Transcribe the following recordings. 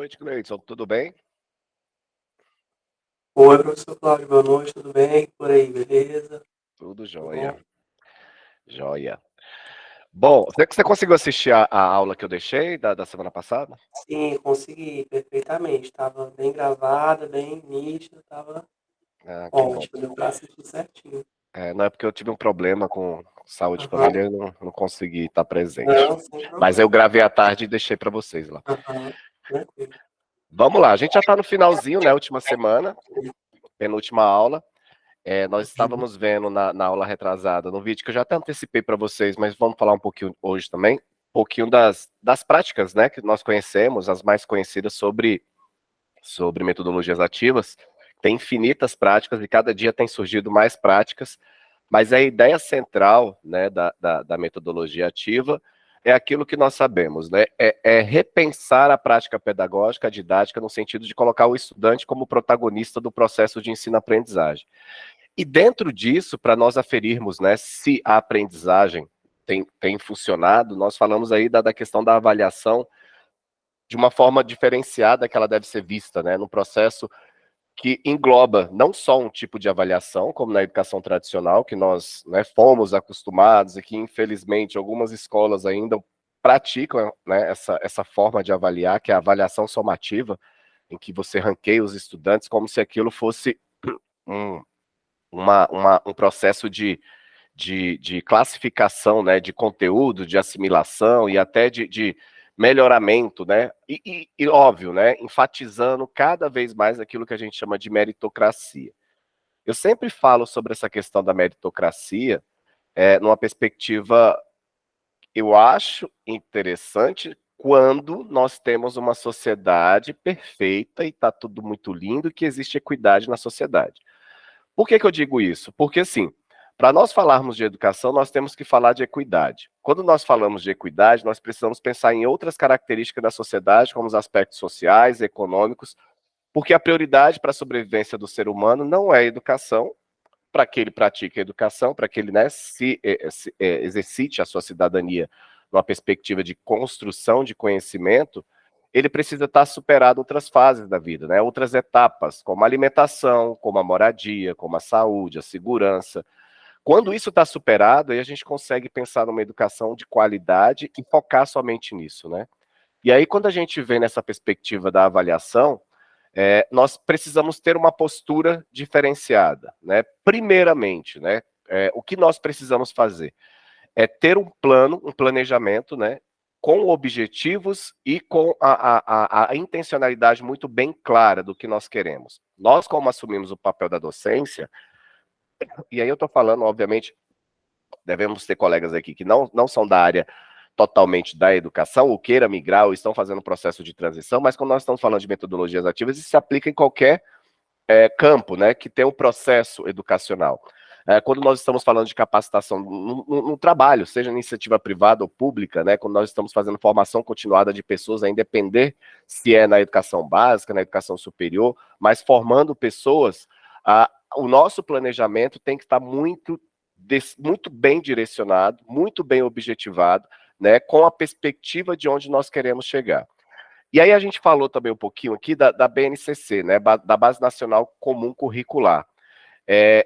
noite, Gleidson. Tudo bem? Oi, professor Cláudio, boa noite, tudo bem? Por aí, beleza? Tudo Tudo jóia. bom? Jóia. Bom, você conseguiu assistir a aula que eu deixei da semana passada? Sim, consegui perfeitamente. Estava bem gravada, bem nítida, estava Ah, que bom. ótimo, deu para assistir certinho. Não é porque eu tive um problema com saúde de Aham. família e não consegui estar presente. Não, sem Mas eu problema. gravei à tarde e deixei para vocês lá. Aham, tranquilo. Vamos lá, a gente já está no finalzinho, né? Última semana, penúltima aula. Nós estávamos vendo na aula retrasada, no vídeo que eu já até antecipei para vocês, mas vamos falar um pouquinho hoje também, um pouquinho das práticas, né, que nós conhecemos, as mais conhecidas sobre metodologias ativas. Tem infinitas práticas e cada dia tem surgido mais práticas, mas a ideia central, né, da metodologia ativa é aquilo que nós sabemos, né, é repensar a prática pedagógica, a didática, no sentido de colocar o estudante como protagonista do processo de ensino-aprendizagem. E dentro disso, para nós aferirmos, né, se a aprendizagem tem funcionado, nós falamos aí da questão da avaliação de uma forma diferenciada que ela deve ser vista, né, no processo que engloba não só um tipo de avaliação, como na educação tradicional, que nós, né, fomos acostumados e que, infelizmente, algumas escolas ainda praticam, né, essa forma de avaliar, que é a avaliação somativa, em que você ranqueia os estudantes como se aquilo fosse um, um processo de classificação, né, de conteúdo, de assimilação e até de melhoramento, né, e óbvio, né, enfatizando cada vez mais aquilo que a gente chama de meritocracia. Eu sempre falo sobre essa questão da meritocracia, numa perspectiva, eu acho interessante quando nós temos uma sociedade perfeita e está tudo muito lindo, que existe equidade na sociedade. Por que eu digo isso? Porque, assim, para nós falarmos de educação, nós temos que falar de equidade. Quando nós falamos de equidade, nós precisamos pensar em outras características da sociedade, como os aspectos sociais, econômicos, porque a prioridade para a sobrevivência do ser humano não é a educação, para que ele pratique a educação, para que ele, né, exercite a sua cidadania numa perspectiva de construção de conhecimento, ele precisa estar superado outras fases da vida, né? Outras etapas, como a alimentação, como a moradia, como a saúde, a segurança. Quando isso está superado, aí a gente consegue pensar numa educação de qualidade e focar somente nisso, né? E aí, quando a gente vê nessa perspectiva da avaliação, nós precisamos ter uma postura diferenciada, né? Primeiramente, né? O que nós precisamos fazer é ter um plano, um planejamento, né? Com objetivos e com a intencionalidade muito bem clara do que nós queremos. Nós, como assumimos o papel da docência, e aí eu estou falando, obviamente, devemos ter colegas aqui que não são da área totalmente da educação, ou queira migrar, ou estão fazendo um processo de transição, mas quando nós estamos falando de metodologias ativas, isso se aplica em qualquer campo, né, que tem um processo educacional. Quando nós estamos falando de capacitação no trabalho, seja iniciativa privada ou pública, né, quando nós estamos fazendo formação continuada de pessoas, a independer se é na educação básica, na educação superior, mas formando pessoas, o nosso planejamento tem que estar muito bem direcionado, muito bem objetivado, né, com a perspectiva de onde nós queremos chegar. E aí a gente falou também um pouquinho aqui da BNCC, né, da Base Nacional Comum Curricular.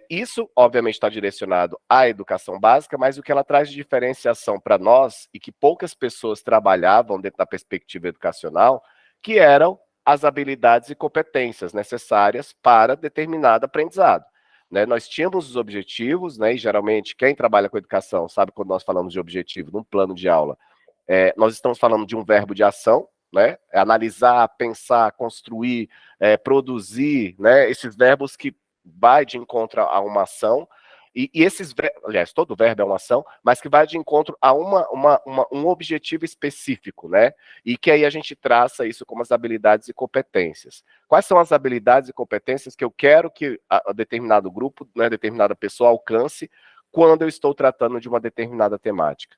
Isso, obviamente, está direcionado à educação básica, mas o que ela traz de diferenciação para nós, e que poucas pessoas trabalhavam dentro da perspectiva educacional, que eram as habilidades e competências necessárias para determinado aprendizado. Né, nós tínhamos os objetivos, né, e geralmente quem trabalha com educação sabe quando nós falamos de objetivo num plano de aula, nós estamos falando de um verbo de ação, né? Analisar, pensar, construir, produzir, né? Esses verbos que vai de encontro a uma ação, e esses, aliás, todo verbo é uma ação, mas que vai de encontro a um objetivo específico, né? E que aí a gente traça isso como as habilidades e competências. Quais são as habilidades e competências que eu quero que a determinado grupo, né, determinada pessoa alcance quando eu estou tratando de uma determinada temática?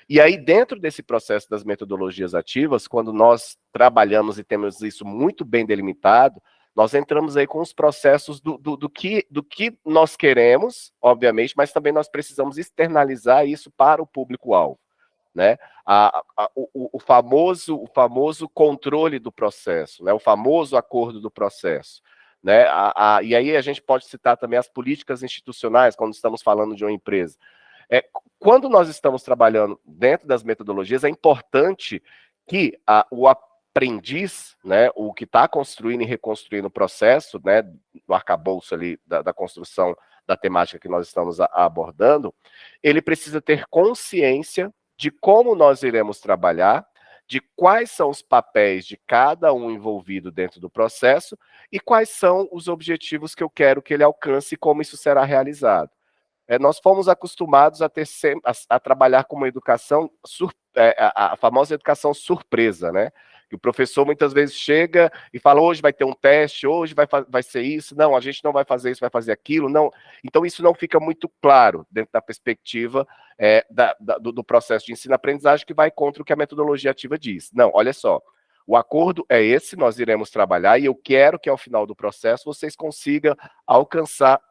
E aí, dentro desse processo das metodologias ativas, quando nós trabalhamos e temos isso muito bem delimitado, nós entramos aí com os processos do que nós queremos, obviamente, mas também nós precisamos externalizar isso para o público-alvo. né? O famoso controle do processo, né? O famoso acordo do processo. Né? E aí a gente pode citar também as políticas institucionais, quando estamos falando de uma empresa. Quando nós estamos trabalhando dentro das metodologias, é importante que o aprendiz, né, o que está construindo e reconstruindo o processo, né, do arcabouço ali da construção da temática que nós estamos abordando, ele precisa ter consciência de como nós iremos trabalhar, de quais são os papéis de cada um envolvido dentro do processo e quais são os objetivos que eu quero que ele alcance e como isso será realizado. Nós fomos acostumados a trabalhar com uma educação, a famosa educação surpresa, né? Que o professor muitas vezes chega e fala, hoje vai ter um teste, hoje vai ser isso, não, a gente não vai fazer isso, vai fazer aquilo, não. Então isso não fica muito claro dentro da perspectiva do processo de ensino-aprendizagem, que vai contra o que a metodologia ativa diz. Não, olha só, o acordo é esse, nós iremos trabalhar, e eu quero que ao final do processo vocês consigam alcançar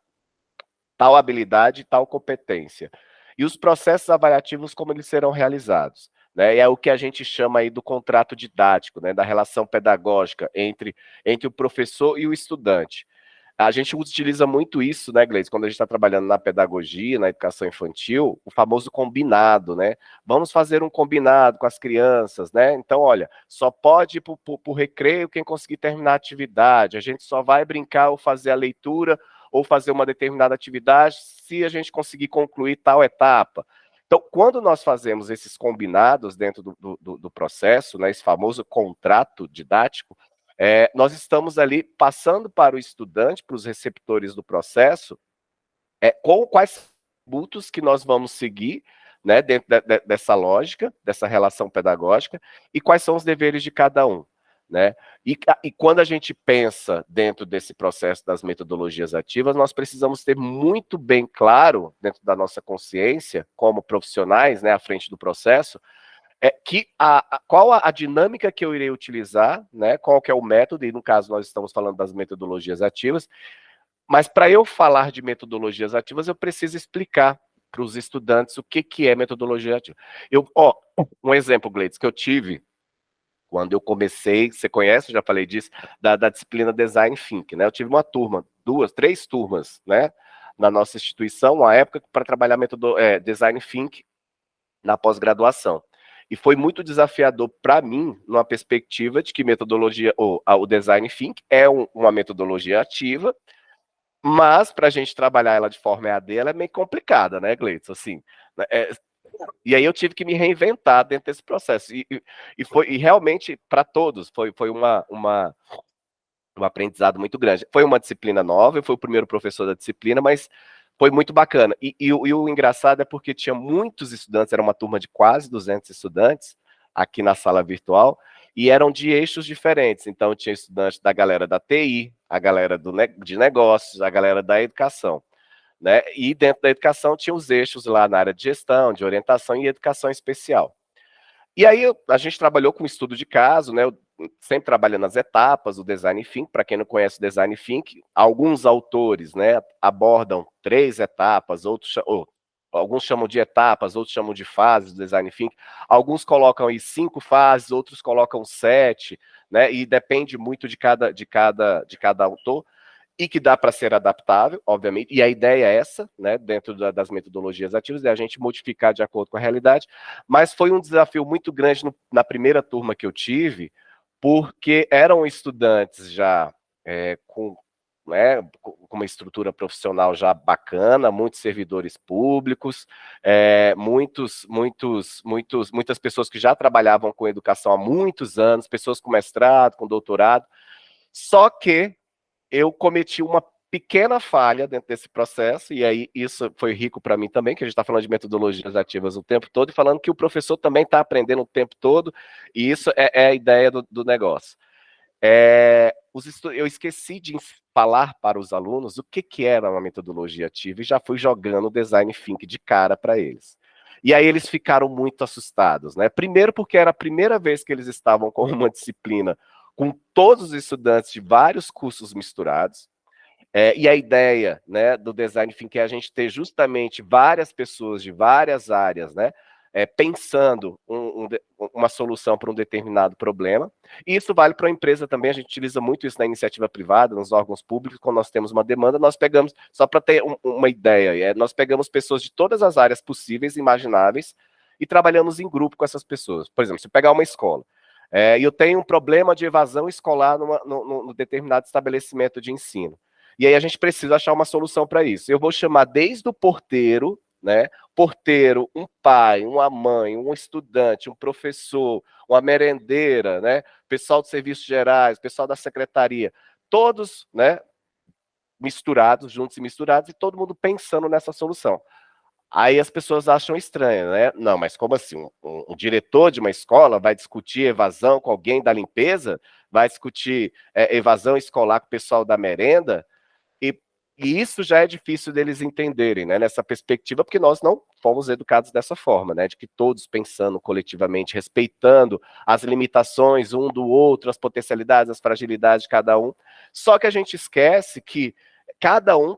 tal habilidade, tal competência. E os processos avaliativos, como eles serão realizados. Né? E é o que a gente chama aí do contrato didático, né? Da relação pedagógica entre o professor e o estudante. A gente utiliza muito isso, né, Gleice, quando a gente está trabalhando na pedagogia, na educação infantil, o famoso combinado, né? Vamos fazer um combinado com as crianças, né? Então, olha, só pode ir para o recreio quem conseguir terminar a atividade, a gente só vai brincar ou fazer a leitura ou fazer uma determinada atividade se a gente conseguir concluir tal etapa. Então, quando nós fazemos esses combinados dentro do processo, né, esse famoso contrato didático, nós estamos ali passando para o estudante, para os receptores do processo, quais atributos que nós vamos seguir, né, dentro dessa lógica, dessa relação pedagógica, e quais são os deveres de cada um. Né? E quando a gente pensa dentro desse processo das metodologias ativas, nós precisamos ter muito bem claro, dentro da nossa consciência, como profissionais, né, à frente do processo, qual a dinâmica que eu irei utilizar, né, qual que é o método, e no caso nós estamos falando das metodologias ativas, mas para eu falar de metodologias ativas, eu preciso explicar para os estudantes o que é metodologia ativa. Um exemplo, Gleides, que eu tive quando eu comecei, você conhece, já falei disso, da disciplina Design Thinking, né? Eu tive uma turma, 3 turmas, né, na nossa instituição, uma época, para trabalhar Design Thinking na pós-graduação. E foi muito desafiador para mim, numa perspectiva de que metodologia, o Design Thinking é uma metodologia ativa, mas para a gente trabalhar ela de forma EAD, ela é meio complicada, né, Gleitson? Assim, e aí eu tive que me reinventar dentro desse processo. E realmente, para todos, foi um aprendizado muito grande. Foi uma disciplina nova, eu fui o primeiro professor da disciplina, mas foi muito bacana. E o engraçado é porque tinha muitos estudantes, era uma turma de quase 200 estudantes aqui na sala virtual, e eram de eixos diferentes. Então, tinha estudantes da galera da TI, a galera de negócios, a galera da educação. Né? E dentro da educação tinha os eixos lá na área de gestão, de orientação e educação especial. E aí a gente trabalhou com estudo de caso, né? Eu sempre trabalhando nas etapas, o Design Thinking. Para quem não conhece o Design Thinking, alguns autores, né, abordam 3 etapas, alguns chamam de etapas, outros chamam de fases do Design Thinking. Alguns colocam aí 5 fases, outros colocam 7, né? E depende muito de cada autor. E que dá para ser adaptável, obviamente, e a ideia é essa, né, dentro das metodologias ativas, é a gente modificar de acordo com a realidade, mas foi um desafio muito grande na primeira turma que eu tive, porque eram estudantes já com uma estrutura profissional já bacana, muitos servidores públicos, muitas pessoas que já trabalhavam com educação há muitos anos, pessoas com mestrado, com doutorado, só que eu cometi uma pequena falha dentro desse processo, e aí isso foi rico para mim também, que a gente está falando de metodologias ativas o tempo todo, e falando que o professor também está aprendendo o tempo todo, e isso é a ideia do negócio. Eu esqueci de falar para os alunos o que era uma metodologia ativa, e já fui jogando o Design Thinking de cara para eles. E aí eles ficaram muito assustados, né? Primeiro porque era a primeira vez que eles estavam com uma disciplina com todos os estudantes de vários cursos misturados, e a ideia, né, do Design Thinking é a gente ter justamente várias pessoas de várias áreas, né, pensando uma solução para um determinado problema. E isso vale para a empresa também, a gente utiliza muito isso na iniciativa privada, nos órgãos públicos, quando nós temos uma demanda, nós pegamos, só para ter uma ideia, nós pegamos pessoas de todas as áreas possíveis e imagináveis e trabalhamos em grupo com essas pessoas. Por exemplo, se eu pegar uma escola, e eu tenho um problema de evasão escolar num determinado estabelecimento de ensino. E aí a gente precisa achar uma solução para isso. Eu vou chamar desde o porteiro, né? Porteiro, um pai, uma mãe, um estudante, um professor, uma merendeira, né? Pessoal dos serviços gerais, pessoal da secretaria, todos, né? Misturados, juntos e misturados, e todo mundo pensando nessa solução. Aí as pessoas acham estranho, né? Não, mas como assim? Um diretor de uma escola vai discutir evasão com alguém da limpeza? Vai discutir evasão escolar com o pessoal da merenda? E, e isso já é difícil deles entenderem, né? Nessa perspectiva, porque nós não fomos educados dessa forma, né? De que todos pensando coletivamente, respeitando as limitações um do outro, as potencialidades, as fragilidades de cada um. Só que a gente esquece que cada um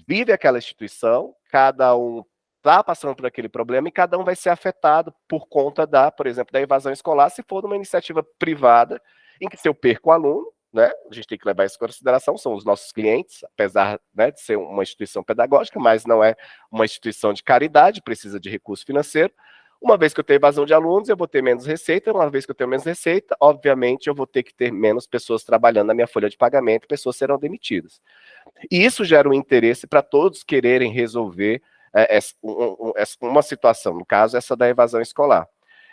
vive aquela instituição, cada um está passando por aquele problema e cada um vai ser afetado por conta por exemplo, da evasão escolar, se for numa iniciativa privada, em que se eu perco o aluno, né, a gente tem que levar isso em consideração, são os nossos clientes, apesar, né, de ser uma instituição pedagógica, mas não é uma instituição de caridade, precisa de recurso financeiro. Uma vez que eu tenho evasão de alunos, eu vou ter menos receita. Uma vez que eu tenho menos receita, obviamente, eu vou ter que ter menos pessoas trabalhando na minha folha de pagamento, pessoas serão demitidas. E isso gera um interesse para todos quererem resolver uma situação, no caso, essa da evasão escolar.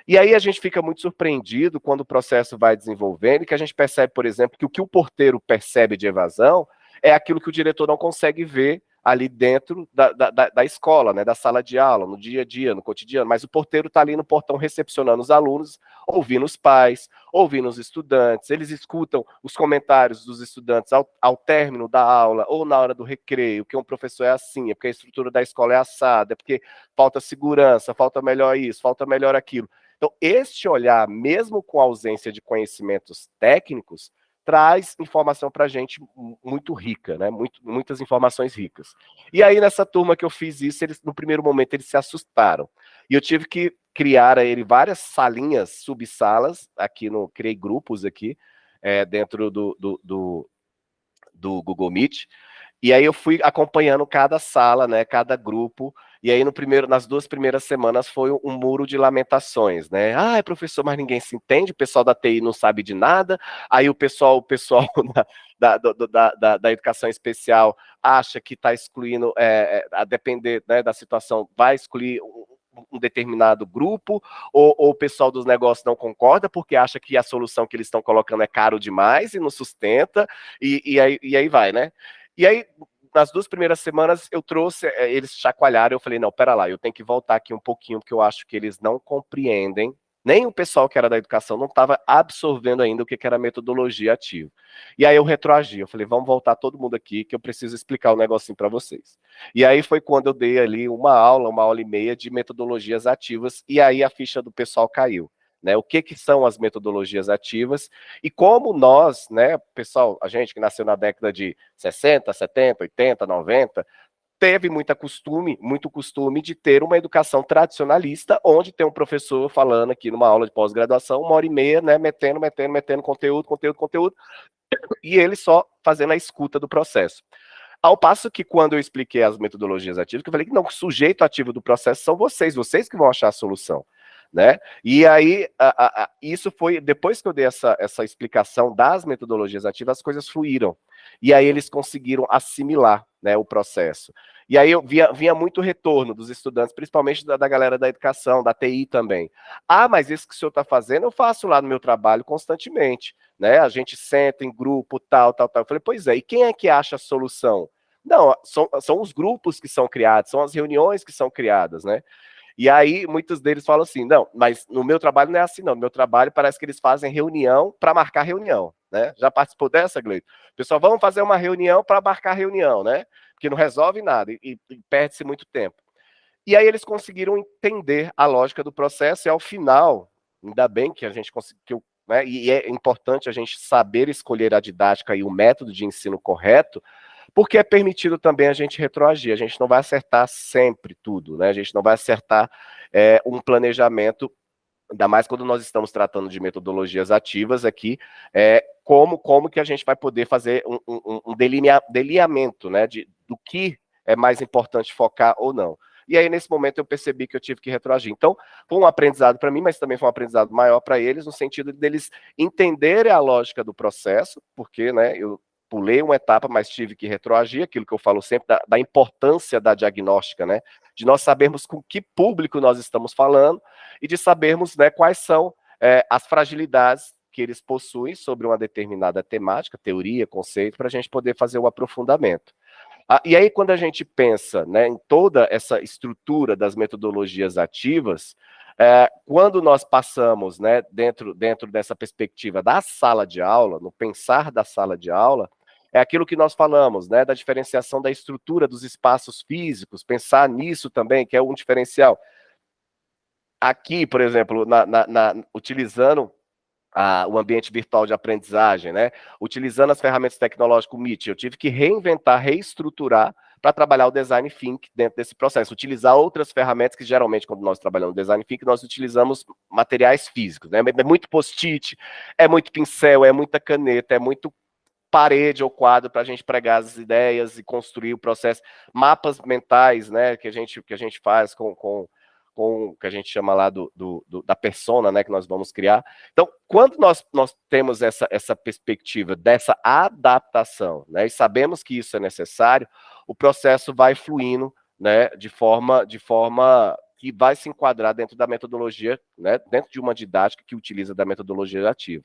E aí a gente fica muito surpreendido quando o processo vai desenvolvendo e que a gente percebe, por exemplo, que o que o porteiro percebe de evasão é aquilo que o diretor não consegue ver ali dentro da escola, né, da sala de aula, no dia a dia, no cotidiano, mas o porteiro está ali no portão recepcionando os alunos, ouvindo os pais, ouvindo os estudantes, eles escutam os comentários dos estudantes ao término da aula ou na hora do recreio, que um professor é assim, é porque a estrutura da escola é assada, é porque falta segurança, falta melhor isso, falta melhor aquilo. Então, este olhar, mesmo com ausência de conhecimentos técnicos, traz informação para a gente muito rica, né? Muitas informações ricas. E aí, nessa turma que eu fiz isso, no primeiro momento, eles se assustaram. E eu tive que criar a ele várias salinhas, subsalas, criei grupos aqui, dentro do Google Meet, e aí eu fui acompanhando cada sala, né, cada grupo, e aí nas 2 primeiras semanas foi um muro de lamentações, né? Ah, professor, mas ninguém se entende, o pessoal da TI não sabe de nada, aí o pessoal da educação especial acha que está excluindo, a depender, né, da situação, vai excluir um determinado grupo, ou o pessoal dos negócios não concorda porque acha que a solução que eles estão colocando é caro demais e não sustenta, e aí vai, né? E aí, nas 2 primeiras semanas, eu trouxe, eles chacoalharam, eu falei, não, pera lá, eu tenho que voltar aqui um pouquinho, porque eu acho que eles não compreendem, nem o pessoal que era da educação não estava absorvendo ainda o que era metodologia ativa. E aí eu retroagi, eu falei, vamos voltar todo mundo aqui, que eu preciso explicar um negocinho para vocês. E aí foi quando eu dei ali uma aula e meia de metodologias ativas, e aí a ficha do pessoal caiu. Né, o que são as metodologias ativas e como nós, né, pessoal, a gente que nasceu na década de 60, 70, 80, 90, teve muito costume de ter uma educação tradicionalista, onde tem um professor falando aqui numa aula de pós-graduação, 1h30, né, metendo conteúdo, e ele só fazendo a escuta do processo. Ao passo que quando eu expliquei as metodologias ativas, que eu falei que não, o sujeito ativo do processo são vocês que vão achar a solução. Né? E aí, isso foi, depois que eu dei essa explicação das metodologias ativas, as coisas fluíram. E aí eles conseguiram assimilar, né, o processo. E aí eu vinha muito retorno dos estudantes, principalmente da galera da educação, da TI também. Ah, mas isso que o senhor está fazendo, eu faço lá no meu trabalho constantemente. Né? A gente senta em grupo, tal. Eu falei, pois é, e quem é que acha a solução? Não, são os grupos que são criados, são as reuniões que são criadas, né? E aí, muitos deles falam assim, não, mas no meu trabalho não é assim, não. No meu trabalho parece que eles fazem reunião para marcar reunião, né? Já participou dessa, Gleito? Pessoal, vamos fazer uma reunião para marcar reunião, né? Porque não resolve nada e perde-se muito tempo. E aí eles conseguiram entender a lógica do processo e ao final, ainda bem que a gente conseguiu, né? E é importante a gente saber escolher a didática e o método de ensino correto, porque é permitido também a gente retroagir, a gente não vai acertar sempre tudo, né? A gente não vai acertar um planejamento, ainda mais quando nós estamos tratando de metodologias ativas aqui, como que a gente vai poder fazer um delineamento, né, do que é mais importante focar ou não. E aí, nesse momento, eu percebi que eu tive que retroagir. Então, foi um aprendizado para mim, mas também foi um aprendizado maior para eles, no sentido deles entenderem a lógica do processo, porque, né, eu pulei uma etapa, mas tive que retroagir, aquilo que eu falo sempre da importância da diagnóstica, né, de nós sabermos com que público nós estamos falando e de sabermos, né, quais são as fragilidades que eles possuem sobre uma determinada temática, teoria, conceito, para a gente poder fazer o aprofundamento. E aí, quando a gente pensa, né, em toda essa estrutura das metodologias ativas, quando nós passamos, né, dentro dessa perspectiva da sala de aula, no pensar da sala de aula, é aquilo que nós falamos, né, da diferenciação da estrutura dos espaços físicos, pensar nisso também, que é um diferencial. Aqui, por exemplo, utilizando o ambiente virtual de aprendizagem, né? Utilizando as ferramentas tecnológicas Meet, eu tive que reinventar, reestruturar para trabalhar o design thinking dentro desse processo, utilizar outras ferramentas que geralmente quando nós trabalhamos design thinking nós utilizamos materiais físicos, né? É muito post-it, é muito pincel, é muita caneta, é muito parede ou quadro para a gente pregar as ideias e construir o processo, mapas mentais, né? Que a gente faz com que a gente chama lá da persona, né, que nós vamos criar. Então, quando nós temos essa perspectiva dessa adaptação, né, e sabemos que isso é necessário, o processo vai fluindo, né, de forma que vai se enquadrar dentro da metodologia, né, dentro de uma didática que utiliza da metodologia ativa.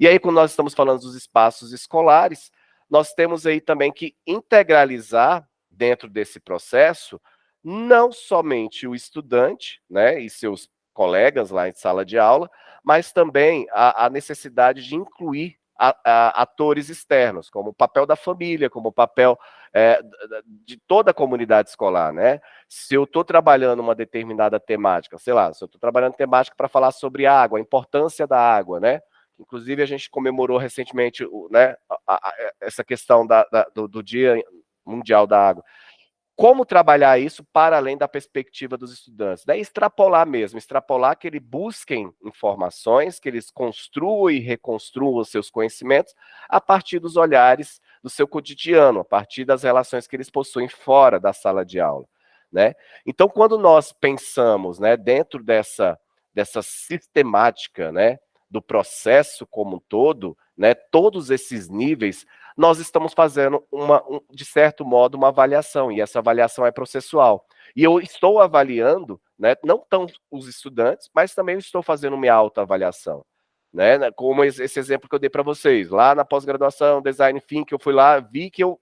E aí, quando nós estamos falando dos espaços escolares, nós temos aí também que integralizar dentro desse processo não somente o estudante, né, e seus colegas lá em sala de aula, mas também a necessidade de incluir atores externos, como o papel da família, como o papel de toda a comunidade escolar, né? Se eu estou trabalhando uma determinada temática, sei lá, se eu estou trabalhando temática para falar sobre água, a importância da água, né? Inclusive, a gente comemorou recentemente, né, essa questão do Dia Mundial da Água. Como trabalhar isso para além da perspectiva dos estudantes? Né? Extrapolar mesmo, extrapolar que eles busquem informações, que eles construam e reconstruam os seus conhecimentos a partir dos olhares do seu cotidiano, a partir das relações que eles possuem fora da sala de aula. Né? Então, quando nós pensamos, né, dentro dessa sistemática, né, do processo como um todo, né, todos esses níveis, nós estamos fazendo, de certo modo, uma avaliação, e essa avaliação é processual. E eu estou avaliando, né, não tão os estudantes, mas também eu estou fazendo minha autoavaliação. Né, como esse exemplo que eu dei para vocês, lá na pós-graduação, Design Thinking, eu fui lá, vi que eu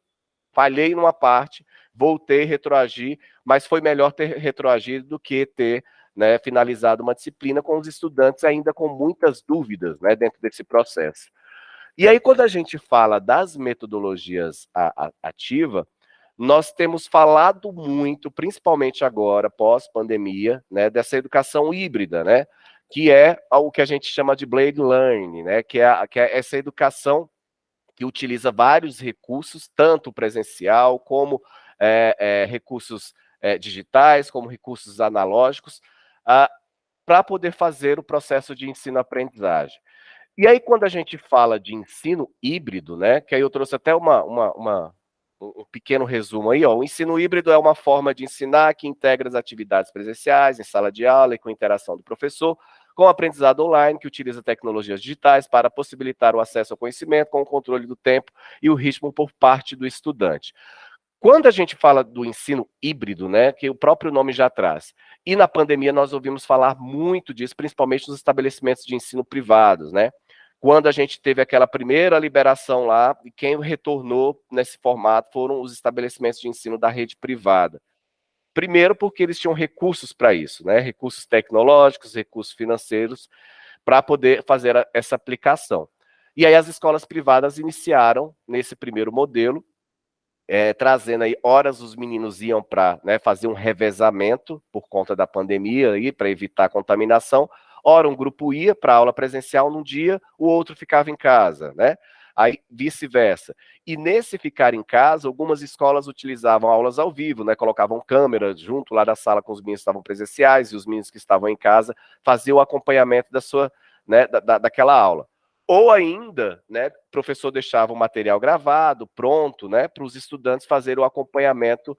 falhei numa parte, voltei, retroagi, mas foi melhor ter retroagido do que ter, né, finalizado uma disciplina com os estudantes ainda com muitas dúvidas, né, dentro desse processo. E aí, quando a gente fala das metodologias ativas, nós temos falado muito, principalmente agora, pós-pandemia, né, dessa educação híbrida, né, que é o que a gente chama de blended learning, né, que é essa educação que utiliza vários recursos, tanto presencial como recursos digitais, como recursos analógicos, para poder fazer o processo de ensino-aprendizagem. E aí, quando a gente fala de ensino híbrido, né, que aí eu trouxe até um pequeno resumo aí, ó, o ensino híbrido é uma forma de ensinar que integra as atividades presenciais, em sala de aula e com interação do professor, com aprendizado online, que utiliza tecnologias digitais para possibilitar o acesso ao conhecimento com o controle do tempo e o ritmo por parte do estudante. Quando a gente fala do ensino híbrido, né, que o próprio nome já traz, e na pandemia nós ouvimos falar muito disso, principalmente nos estabelecimentos de ensino privados, né? Quando a gente teve aquela primeira liberação lá, e quem retornou nesse formato foram os estabelecimentos de ensino da rede privada. Primeiro porque eles tinham recursos para isso, né? Recursos tecnológicos, recursos financeiros, para poder fazer essa aplicação. E aí as escolas privadas iniciaram nesse primeiro modelo, trazendo aí horas os meninos iam para, né, fazer um revezamento por conta da pandemia aí para evitar a contaminação. Ora um grupo ia para a aula presencial num dia, o outro ficava em casa, né? aí vice-versa. E nesse ficar em casa, algumas escolas utilizavam aulas ao vivo, né? Colocavam câmeras junto lá da sala com os meninos que estavam presenciais e os meninos que estavam em casa faziam o acompanhamento da sua, né, daquela aula. Ou ainda, né, o professor deixava o material gravado, pronto, né, para os estudantes fazerem o acompanhamento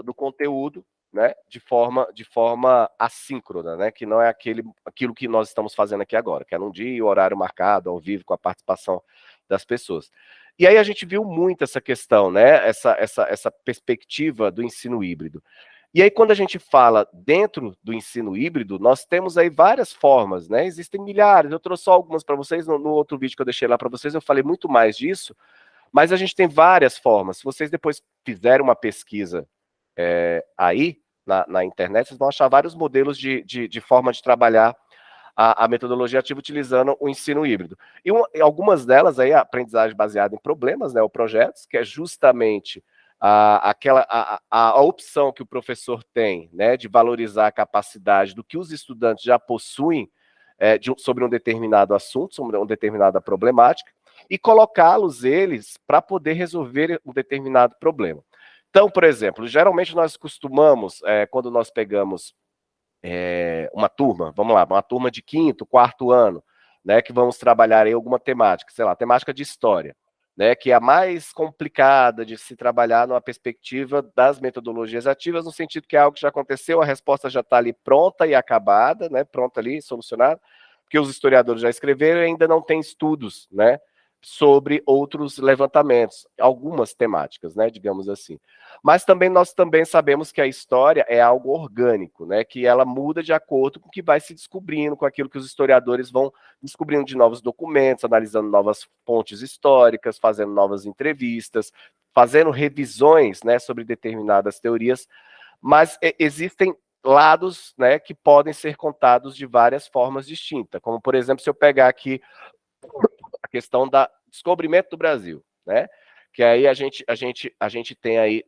do conteúdo, né, de forma assíncrona, né, que não é aquilo que nós estamos fazendo aqui agora, que é num dia, o horário marcado, ao vivo, com a participação das pessoas. E aí a gente viu muito essa questão, né, essa perspectiva do ensino híbrido. E aí, quando a gente fala dentro do ensino híbrido, nós temos aí várias formas, né? Existem milhares, eu trouxe só algumas para vocês, no outro vídeo que eu deixei lá para vocês, eu falei muito mais disso, mas a gente tem várias formas. Se vocês depois fizerem uma pesquisa aí na internet, vocês vão achar vários modelos de forma de trabalhar a metodologia ativa utilizando o ensino híbrido. E algumas delas aí, a aprendizagem baseada em problemas, né, ou projetos, que é justamente a opção que o professor tem, né, de valorizar a capacidade do que os estudantes já possuem sobre um determinado assunto, sobre uma determinada problemática, e colocá-los eles para poder resolver um determinado problema. Então, por exemplo, geralmente nós costumamos, quando nós pegamos uma turma, vamos lá, uma turma de quinto, quarto ano, né, que vamos trabalhar aí alguma temática, sei lá, temática de história, né, que é a mais complicada de se trabalhar numa perspectiva das metodologias ativas, no sentido que é algo que já aconteceu, a resposta já está ali pronta e acabada, né, pronta ali, solucionada, porque os historiadores já escreveram e ainda não tem estudos, né, sobre outros levantamentos, algumas temáticas, né, digamos assim. Mas também nós também sabemos que a história é algo orgânico, né, que ela muda de acordo com o que vai se descobrindo, com aquilo que os historiadores vão descobrindo de novos documentos, analisando novas fontes históricas, fazendo novas entrevistas, fazendo revisões, né, sobre determinadas teorias, mas existem lados, né, que podem ser contados de várias formas distintas, como, por exemplo, se eu pegar aqui a questão do descobrimento do Brasil, né, que aí a gente tem aí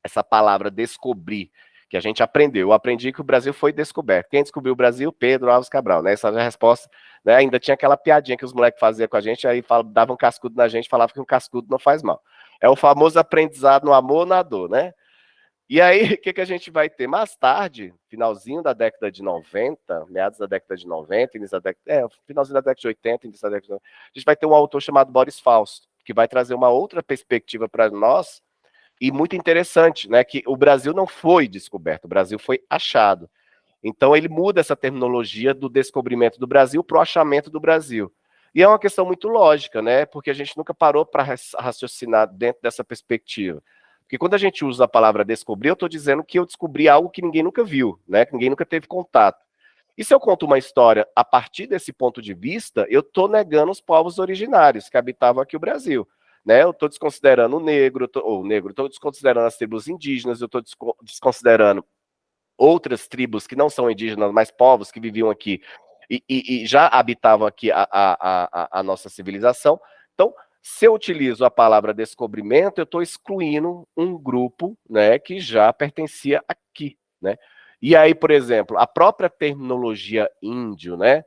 essa palavra descobrir, que a gente aprendeu. Eu aprendi que o Brasil foi descoberto. Quem descobriu o Brasil? Pedro Alves Cabral, né? Essa é a resposta, né? Ainda tinha aquela piadinha que os moleques faziam com a gente, aí davam um cascudo na gente, falavam que um cascudo não faz mal. É o famoso aprendizado no amor, na dor, né? E aí, o que a gente vai ter? Mais tarde, finalzinho da década de 90, meados da década de 90, início da década, finalzinho da década de 80, início da década de 90, a gente vai ter um autor chamado Boris Fausto, que vai trazer uma outra perspectiva para nós, e muito interessante, né, que o Brasil não foi descoberto, o Brasil foi achado. Então ele muda essa terminologia do descobrimento do Brasil para o achamento do Brasil. E é uma questão muito lógica, né, porque a gente nunca parou para raciocinar dentro dessa perspectiva. Porque quando a gente usa a palavra descobrir, eu estou dizendo que eu descobri algo que ninguém nunca viu, né, que ninguém nunca teve contato. E se eu conto uma história a partir desse ponto de vista, eu estou negando os povos originários que habitavam aqui o Brasil. Né, eu estou desconsiderando o negro, estou desconsiderando as tribos indígenas, eu estou desconsiderando outras tribos que não são indígenas, mas povos que viviam aqui e já habitavam aqui a nossa civilização. Então, se eu utilizo a palavra descobrimento, eu estou excluindo um grupo, né, que já pertencia aqui, né? E aí, por exemplo, a própria terminologia índio, né,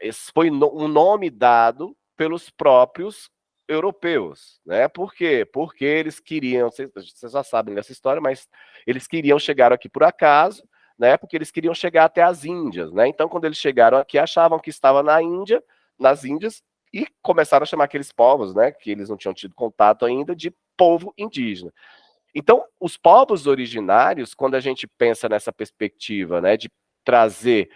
esse foi um nome dado pelos próprios europeus, né? Por quê? Porque eles queriam, vocês já sabem dessa história, mas eles queriam chegar aqui por acaso, né? Porque eles queriam chegar até as Índias, né? Então, quando eles chegaram aqui, achavam que estava nas Índias, e começaram a chamar aqueles povos, né? Que eles não tinham tido contato ainda, de povo indígena. Então, os povos originários, quando a gente pensa nessa perspectiva, né, de trazer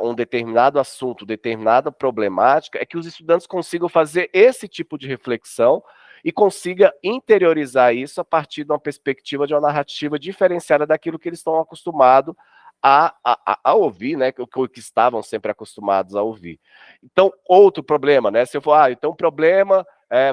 um determinado assunto, determinada problemática, é que os estudantes consigam fazer esse tipo de reflexão e consiga interiorizar isso a partir de uma perspectiva de uma narrativa diferenciada daquilo que eles estão acostumados a ouvir, né, que estavam sempre acostumados a ouvir. Então, outro problema, né, se eu for, então o problema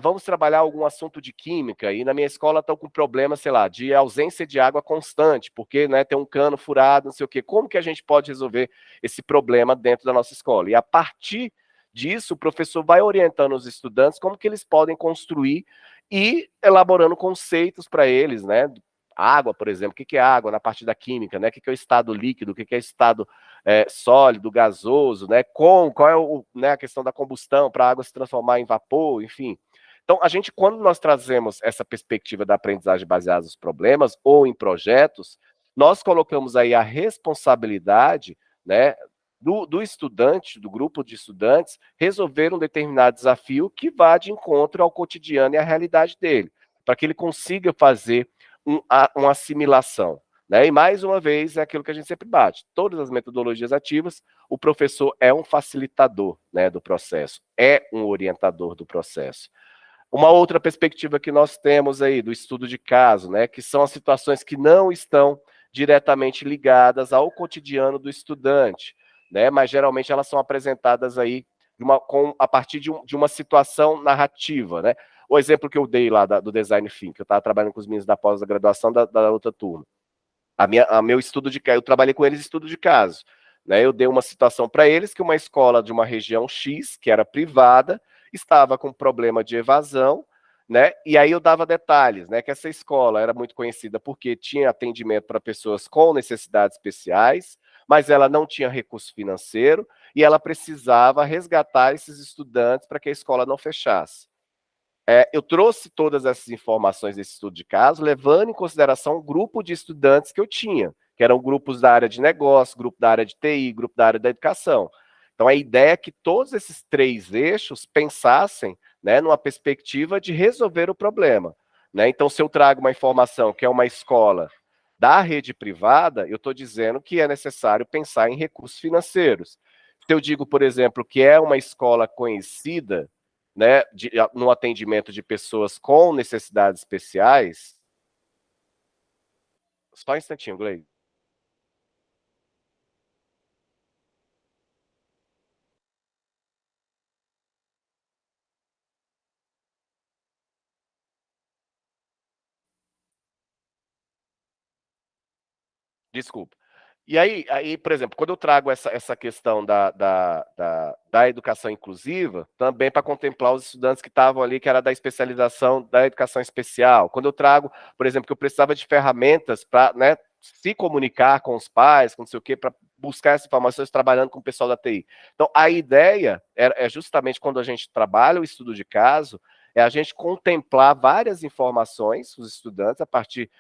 vamos trabalhar algum assunto de química, e na minha escola estão com problema, sei lá, de ausência de água constante, porque, né, tem um cano furado, não sei o quê. Como que a gente pode resolver esse problema dentro da nossa escola? E a partir disso, o professor vai orientando os estudantes como que eles podem construir e elaborando conceitos para eles, né, água, por exemplo, o que é água na parte da química, né? O que é o estado líquido, o que é o estado sólido, gasoso, né? Qual é né, a questão da combustão para a água se transformar em vapor, enfim. Então, quando nós trazemos essa perspectiva da aprendizagem baseada nos problemas ou em projetos, nós colocamos aí a responsabilidade, né, do estudante, do grupo de estudantes, resolver um determinado desafio que vá de encontro ao cotidiano e à realidade dele, para que ele consiga fazer uma assimilação. Né? E, mais uma vez, é aquilo que a gente sempre bate. Todas as metodologias ativas, o professor é um facilitador, né, do processo, é um orientador do processo. Uma outra perspectiva que nós temos aí do estudo de caso, né, que são as situações que não estão diretamente ligadas ao cotidiano do estudante, né, mas geralmente elas são apresentadas aí a partir de uma situação narrativa, né? O exemplo que eu dei lá do Design Thinking, que eu estava trabalhando com os meninos da pós-graduação da outra turma. Meu estudo de caso, eu trabalhei com eles estudo de caso, né? Eu dei uma situação para eles que uma escola de uma região X, que era privada, estava com problema de evasão, né? E aí eu dava detalhes, né? Que essa escola era muito conhecida porque tinha atendimento para pessoas com necessidades especiais, mas ela não tinha recurso financeiro e ela precisava resgatar esses estudantes para que a escola não fechasse. Eu trouxe todas essas informações desse estudo de caso, levando em consideração o grupo de estudantes que eu tinha, que eram grupos da área de negócio, grupo da área de TI, grupo da área da educação. Então, a ideia é que todos esses três eixos pensassem, né, numa perspectiva de resolver o problema. Né? Então, se eu trago uma informação que é uma escola da rede privada, eu estou dizendo que é necessário pensar em recursos financeiros. Se eu digo, por exemplo, que é uma escola conhecida, né, no atendimento de pessoas com necessidades especiais. Só um instantinho, Gleide. Desculpa. E aí, por exemplo, quando eu trago essa questão da educação inclusiva, também para contemplar os estudantes que estavam ali, que era da especialização da educação especial. Quando eu trago, por exemplo, que eu precisava de ferramentas para, né, se comunicar com os pais, com não sei o quê, para buscar essas informações trabalhando com o pessoal da TI. Então, a ideia é justamente quando a gente trabalha o estudo de caso, é a gente contemplar várias informações, os estudantes, a partir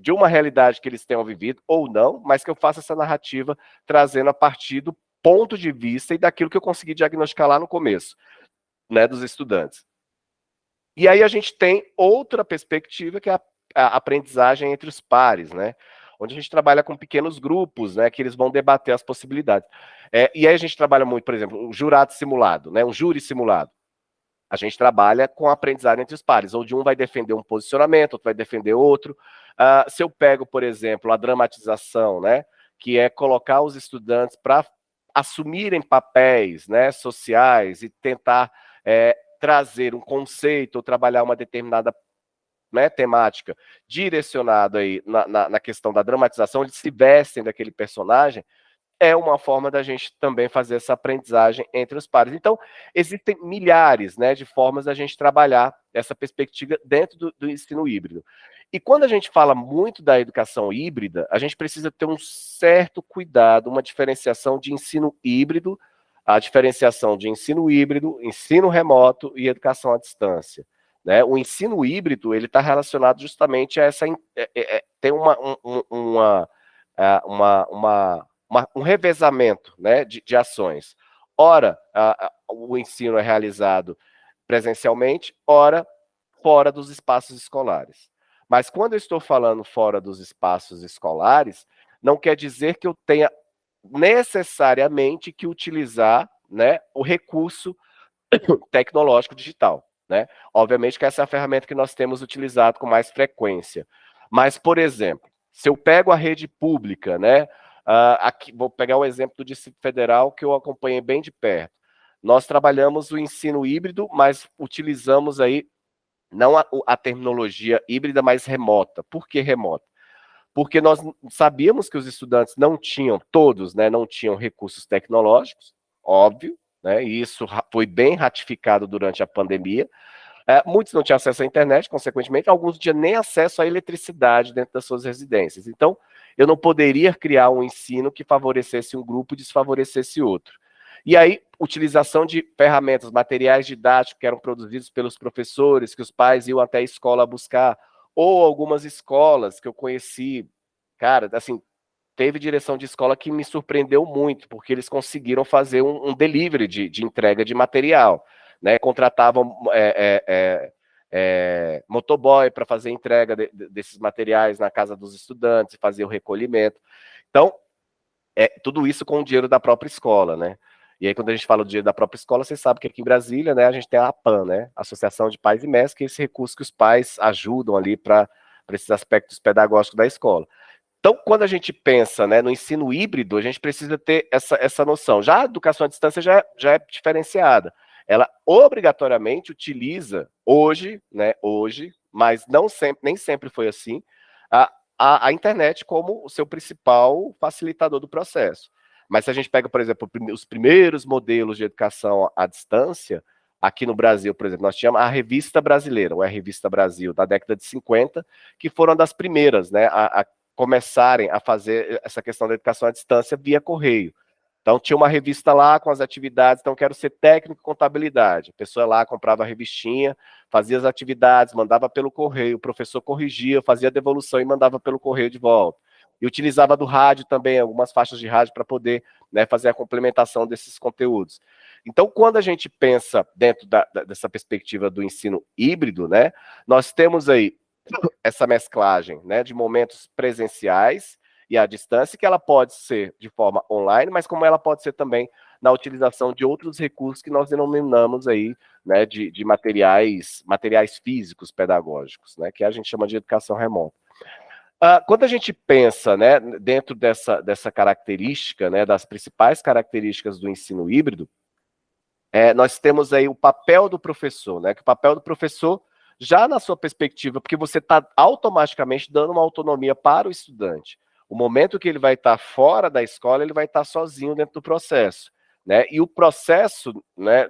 de uma realidade que eles tenham vivido ou não, mas que eu faça essa narrativa trazendo a partir do ponto de vista e daquilo que eu consegui diagnosticar lá no começo, né, dos estudantes. E aí a gente tem outra perspectiva, que é a aprendizagem entre os pares, né, onde a gente trabalha com pequenos grupos, né, que eles vão debater as possibilidades. E aí a gente trabalha muito, por exemplo, um jurado simulado, né, um júri simulado. A gente trabalha com a aprendizagem entre os pares, onde um vai defender um posicionamento, outro vai defender outro. Se eu pego, por exemplo, a dramatização, né, que é colocar os estudantes para assumirem papéis, né, sociais e tentar trazer um conceito ou trabalhar uma determinada, né, temática direcionada aí na questão da dramatização, eles se vestem daquele personagem, é uma forma da gente também fazer essa aprendizagem entre os pares. Então, existem milhares, né, de formas da gente trabalhar essa perspectiva dentro do ensino híbrido. E quando a gente fala muito da educação híbrida, a gente precisa ter um certo cuidado, uma diferenciação de ensino híbrido, a diferenciação de ensino híbrido, ensino remoto e educação à distância. Né? O ensino híbrido ele está relacionado justamente a essa tem um revezamento, né, de ações. Ora, o ensino é realizado presencialmente, ora, fora dos espaços escolares. Mas quando eu estou falando fora dos espaços escolares, não quer dizer que eu tenha necessariamente que utilizar, né, o recurso tecnológico digital. Né? Obviamente que essa é a ferramenta que nós temos utilizado com mais frequência. Mas, por exemplo, se eu pego a rede pública, né, aqui, vou pegar o exemplo do Distrito Federal, que eu acompanhei bem de perto. Nós trabalhamos o ensino híbrido, mas utilizamos aí não a terminologia híbrida, mas remota. Por que remota? Porque nós sabíamos que os estudantes não tinham, todos, né, não tinham recursos tecnológicos, óbvio, né, e isso foi bem ratificado durante a pandemia, Muitos não tinham acesso à internet, consequentemente, alguns não tinham nem acesso à eletricidade dentro das suas residências. Então, eu não poderia criar um ensino que favorecesse um grupo e desfavorecesse outro. E aí, utilização de ferramentas, materiais didáticos que eram produzidos pelos professores, que os pais iam até a escola buscar, ou algumas escolas que eu conheci, cara, assim, teve direção de escola que me surpreendeu muito, porque eles conseguiram fazer um delivery de entrega de material, né? Contratavam motoboy para fazer entrega desses materiais na casa dos estudantes, fazer o recolhimento. Então, tudo isso com o dinheiro da própria escola, né? E aí, quando a gente fala do dinheiro da própria escola, vocês sabem que aqui em Brasília, né, a gente tem a APAM, né? Associação de Pais e Mestres, que é esse recurso que os pais ajudam ali para esses aspectos pedagógicos da escola. Então, quando a gente pensa, né, no ensino híbrido, a gente precisa ter essa noção. Já a educação à distância já é diferenciada. Ela obrigatoriamente utiliza hoje, mas nem sempre foi assim, a internet como o seu principal facilitador do processo. Mas se a gente pega, por exemplo, os primeiros modelos de educação à distância, aqui no Brasil, por exemplo, nós tínhamos a Revista Brasileira, ou a Revista Brasil, da década de 50, que foram das primeiras, né, a começarem a fazer essa questão da educação à distância via correio. Então, tinha uma revista lá com as atividades, então, quero ser técnico em contabilidade. A pessoa lá comprava a revistinha, fazia as atividades, mandava pelo correio, o professor corrigia, fazia a devolução e mandava pelo correio de volta. E utilizava do rádio também, algumas faixas de rádio para poder, né, fazer a complementação desses conteúdos. Então, quando a gente pensa dentro dessa perspectiva do ensino híbrido, né, nós temos aí essa mesclagem, né, de momentos presenciais e à distância, que ela pode ser de forma online, mas como ela pode ser também na utilização de outros recursos que nós denominamos aí, né, de materiais físicos pedagógicos, né, que a gente chama de educação remota. Quando a gente pensa, né, dentro dessa característica, né, das principais características do ensino híbrido, nós temos aí o papel do professor, né, que o papel do professor, já na sua perspectiva, porque você está automaticamente dando uma autonomia para o estudante. O momento que ele vai estar fora da escola, ele vai estar sozinho dentro do processo, né? E o processo, né,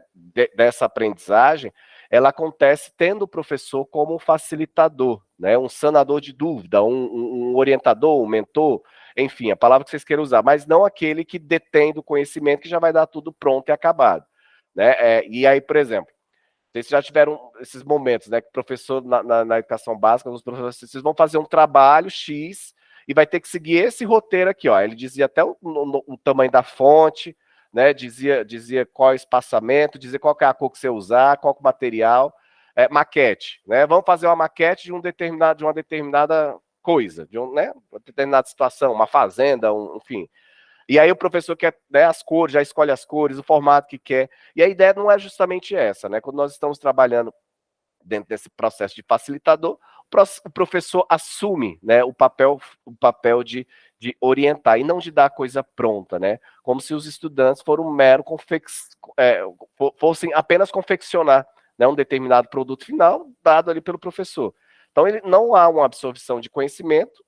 dessa aprendizagem, ela acontece tendo o professor como um facilitador, né, um sanador de dúvida, um orientador, um mentor, enfim, a palavra que vocês queiram usar, mas não aquele que detém do conhecimento que já vai dar tudo pronto e acabado, né? E aí, por exemplo, vocês já tiveram esses momentos, né, que o professor na educação básica, os professores, vocês vão fazer um trabalho X e vai ter que seguir esse roteiro aqui, ó. Ele dizia até o tamanho da fonte, né? Dizia qual é o espaçamento, dizia qual que é a cor que você usar, qual que é o material, maquete, né? Vamos fazer uma maquete de uma determinada coisa, né, uma determinada situação, uma fazenda, enfim. E aí o professor quer, né, as cores, já escolhe as cores, o formato que quer. E a ideia não é justamente essa, né? Quando nós estamos trabalhando dentro desse processo de facilitador, o professor assume, né, o papel de orientar e não de dar a coisa pronta, né? Como se os estudantes fossem apenas confeccionar, né, um determinado produto final dado ali pelo professor. Então, não há uma absorção de conhecimento,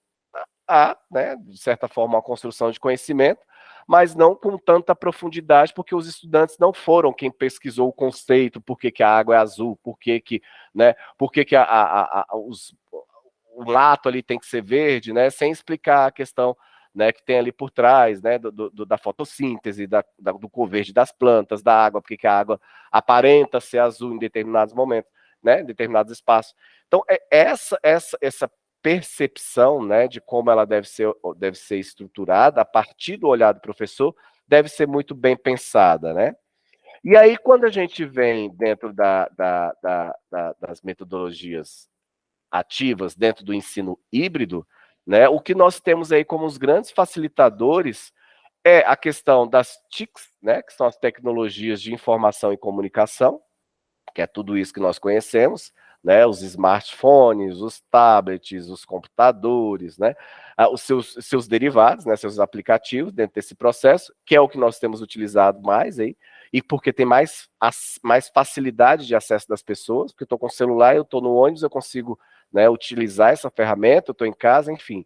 há, né, de certa forma, uma construção de conhecimento, mas não com tanta profundidade, porque os estudantes não foram quem pesquisou o conceito, por que a água é azul, por que, né, por que o lato ali tem que ser verde, né, sem explicar a questão, né, que tem ali por trás, né, da fotossíntese, do cor verde das plantas, da água, porque a água aparenta ser azul em determinados momentos, né, em determinados espaços. Então, essa percepção, né, de como ela deve ser estruturada a partir do olhar do professor, deve ser muito bem pensada, né? E aí, quando a gente vem dentro das metodologias ativas, dentro do ensino híbrido, né, o que nós temos aí como os grandes facilitadores é a questão das TICs, né, que são as tecnologias de informação e comunicação, que é tudo isso que nós conhecemos, né, os smartphones, os tablets, os computadores, né, os seus derivados, né, seus aplicativos dentro desse processo, que é o que nós temos utilizado mais aí, e porque tem mais facilidade de acesso das pessoas, porque eu estou com o celular, eu estou no ônibus, eu consigo, né, utilizar essa ferramenta, eu estou em casa, enfim,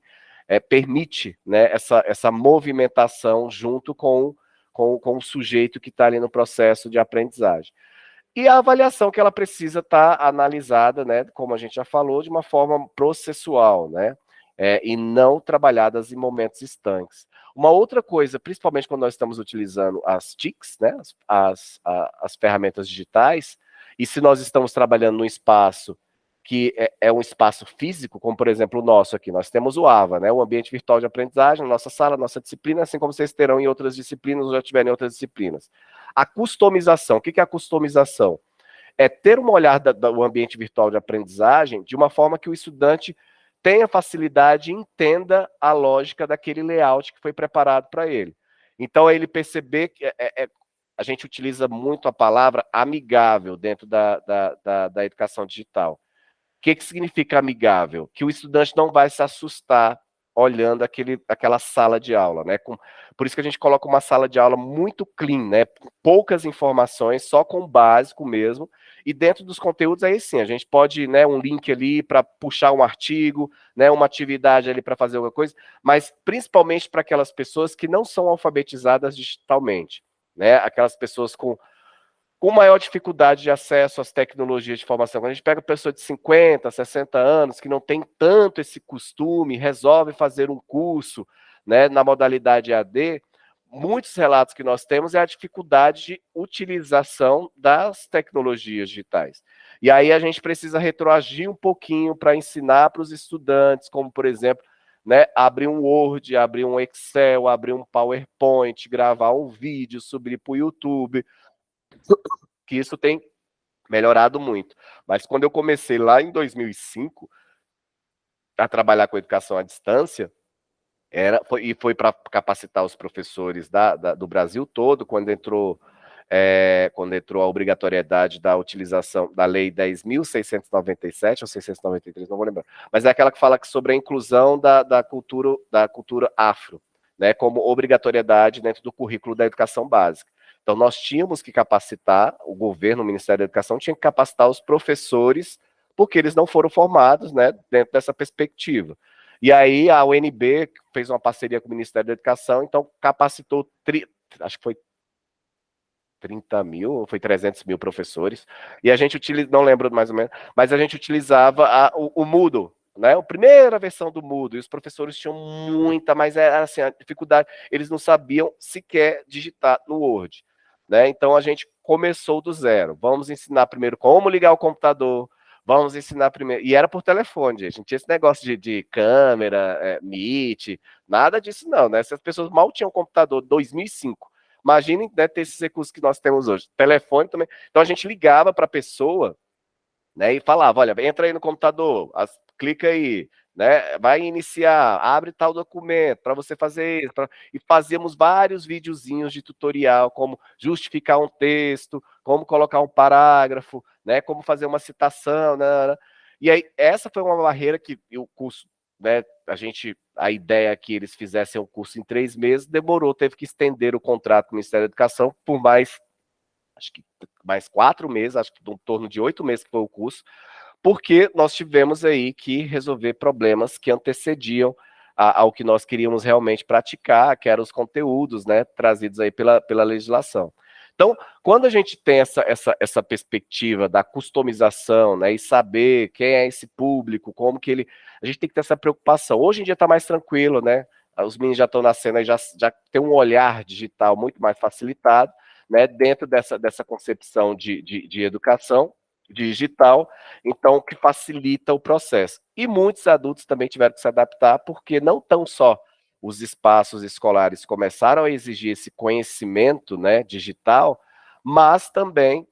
permite, né, essa movimentação junto com o sujeito que está ali no processo de aprendizagem. E a avaliação que ela precisa estar analisada, né, como a gente já falou, de uma forma processual, né, e não trabalhadas em momentos estanques. Uma outra coisa, principalmente quando nós estamos utilizando as TICs, né, as ferramentas digitais, e se nós estamos trabalhando num espaço que é um espaço físico, como por exemplo o nosso aqui, nós temos o AVA, né, o Ambiente Virtual de Aprendizagem, nossa sala, nossa disciplina, assim como vocês terão em outras disciplinas ou já tiverem em outras disciplinas. A customização, o que é a customização? É ter um olhar do ambiente virtual de aprendizagem de uma forma que o estudante tenha facilidade e entenda a lógica daquele layout que foi preparado para ele. Então, é ele perceber que a gente utiliza muito a palavra amigável dentro da educação digital. O que significa amigável? Que o estudante não vai se assustar olhando aquela sala de aula, né? Por isso que a gente coloca uma sala de aula muito clean, né? Poucas informações, só com o básico mesmo. E dentro dos conteúdos, aí sim, a gente pode, né, um link ali para puxar um artigo, né, uma atividade ali para fazer alguma coisa, mas principalmente para aquelas pessoas que não são alfabetizadas digitalmente, né? Aquelas pessoas com maior dificuldade de acesso às tecnologias de formação. Quando a gente pega pessoa de 50, 60 anos, que não tem tanto esse costume, resolve fazer um curso, né, na modalidade EAD, muitos relatos que nós temos é a dificuldade de utilização das tecnologias digitais. E aí a gente precisa retroagir um pouquinho para ensinar para os estudantes, como, por exemplo, né, abrir um Word, abrir um Excel, abrir um PowerPoint, gravar um vídeo, subir para o YouTube, que isso tem melhorado muito. Mas quando eu comecei lá em 2005 a trabalhar com educação à distância, foi para capacitar os professores do Brasil todo, quando entrou a obrigatoriedade da utilização da Lei 10.697 ou 693, não vou lembrar, mas é aquela que fala sobre a inclusão da cultura afro, né, como obrigatoriedade dentro do currículo da educação básica. Então, nós tínhamos que capacitar, o governo, o Ministério da Educação, tinha que capacitar os professores, porque eles não foram formados, né, dentro dessa perspectiva. E aí a UNB fez uma parceria com o Ministério da Educação, então capacitou, acho que foi 30 mil, ou foi 300 mil professores, e a gente utiliza, não lembro mais ou menos, mas a gente utilizava o Moodle, né, a primeira versão do Moodle, e os professores tinham muita, mas era assim, a dificuldade, eles não sabiam sequer digitar no Word, né, então a gente começou do zero, vamos ensinar primeiro como ligar o computador, vamos ensinar primeiro, e era por telefone, gente, não tinha esse negócio de câmera, Meet, nada disso não, né, essas pessoas mal tinham computador, 2005, imaginem, né, ter esses recursos que nós temos hoje. Telefone também. Então a gente ligava para a pessoa, né, e falava, olha, entra aí no computador, clica aí, né, vai iniciar, abre tal documento para você fazer isso. E fazíamos vários videozinhos de tutorial, como justificar um texto, como colocar um parágrafo, né, como fazer uma citação, né. E aí, essa foi uma barreira que o curso, né, a ideia é que eles fizessem o curso em 3 meses, demorou, teve que estender o contrato com o Ministério da Educação por mais, acho que mais 4 meses, acho que em torno de 8 meses que foi o curso, porque nós tivemos aí que resolver problemas que antecediam ao que nós queríamos realmente praticar, que eram os conteúdos, né, trazidos aí pela legislação. Então, quando a gente tem essa perspectiva da customização, né, e saber quem é esse público, como que ele... A gente tem que ter essa preocupação. Hoje em dia está mais tranquilo, né? Os meninos já estão nascendo e já tem um olhar digital muito mais facilitado, né, dentro dessa concepção de educação digital, então, que facilita o processo. E muitos adultos também tiveram que se adaptar, porque não tão só os espaços escolares começaram a exigir esse conhecimento, né, digital, mas também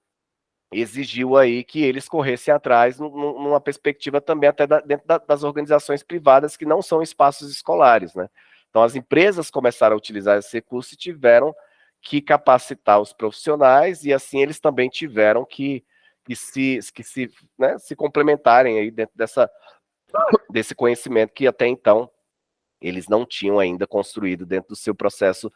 exigiu aí que eles corressem atrás numa perspectiva também até dentro das organizações privadas que não são espaços escolares, né? Então as empresas começaram a utilizar esse recurso e tiveram que capacitar os profissionais e assim eles também tiveram que se complementarem aí dentro desse conhecimento que até então eles não tinham ainda construído dentro do seu processo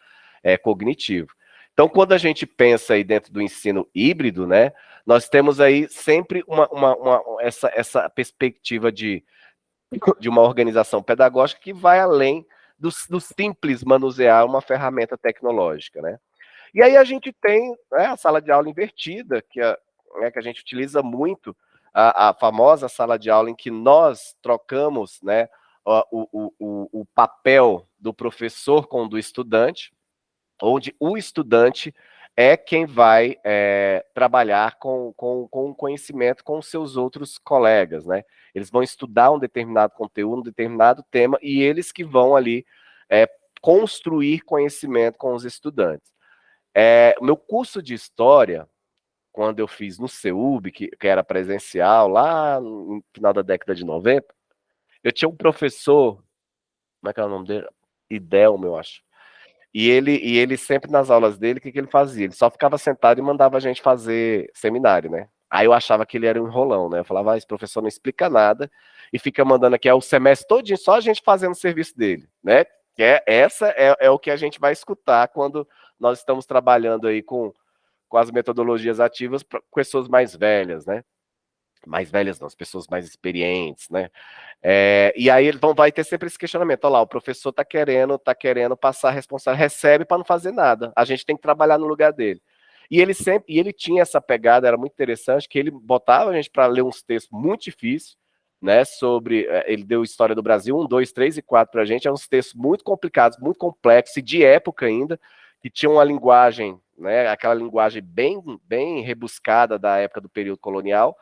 cognitivo. Então, quando a gente pensa aí dentro do ensino híbrido, né, nós temos aí sempre essa perspectiva de uma organização pedagógica que vai além do simples manusear uma ferramenta tecnológica, né? E aí a gente tem, né, a sala de aula invertida, que né, que a gente utiliza muito a famosa sala de aula em que nós trocamos, né, o papel do professor com o do estudante, onde o estudante é quem vai trabalhar com o conhecimento com os seus outros colegas, né? Eles vão estudar um determinado conteúdo, um determinado tema, e eles que vão ali construir conhecimento com os estudantes. O meu curso de História, quando eu fiz no CEUB, que era presencial, lá no final da década de 90, eu tinha um professor, como é que é o nome dele? Idelmo, eu acho. E ele sempre nas aulas dele, o que ele fazia? Ele só ficava sentado e mandava a gente fazer seminário, né? Aí eu achava que ele era um enrolão, né? Eu falava, esse professor não explica nada e fica mandando aqui o semestre todinho só a gente fazendo o serviço dele, né? Essa é o que a gente vai escutar quando nós estamos trabalhando aí com as metodologias ativas para pessoas mais velhas, né? Mais velhas não, as pessoas mais experientes, né? E aí vai ter sempre esse questionamento, olha lá, o professor tá querendo passar a responsabilidade, recebe para não fazer nada, a gente tem que trabalhar no lugar dele. E ele tinha essa pegada, era muito interessante, que ele botava a gente para ler uns textos muito difíceis, né, ele deu História do Brasil, 1, 2, 3 e 4 para a gente, eram uns textos muito complicados, muito complexos, e de época ainda, que tinha uma linguagem, né, aquela linguagem bem, bem rebuscada da época do período colonial.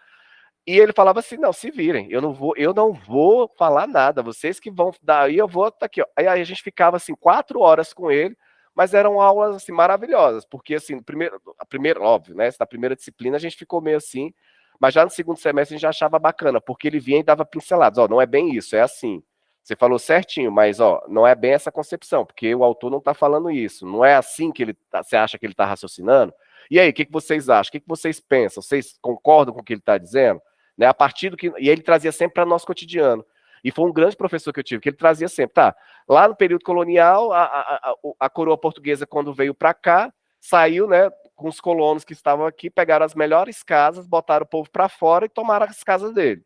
E ele falava assim, não, se virem, eu não vou falar nada, vocês que vão, daí eu vou, tá aqui, ó. Aí a gente ficava assim 4 horas com ele, mas eram aulas assim maravilhosas, porque assim, a primeira, óbvio, né, na primeira disciplina a gente ficou meio assim, mas já no segundo semestre a gente já achava bacana, porque ele vinha e dava pinceladas, ó, não é bem isso, é assim. Você falou certinho, mas ó, não é bem essa concepção, porque o autor não está falando isso, não é assim que você acha que ele está raciocinando. E aí, o que vocês acham? O que vocês pensam? Vocês concordam com o que ele está dizendo? Né, a partir do que. E ele trazia sempre para nosso cotidiano. E foi um grande professor que eu tive, que ele trazia sempre, tá? Lá no período colonial, a coroa portuguesa, quando veio para cá, saiu, né, com os colonos que estavam aqui, pegaram as melhores casas, botaram o povo para fora e tomaram as casas dele.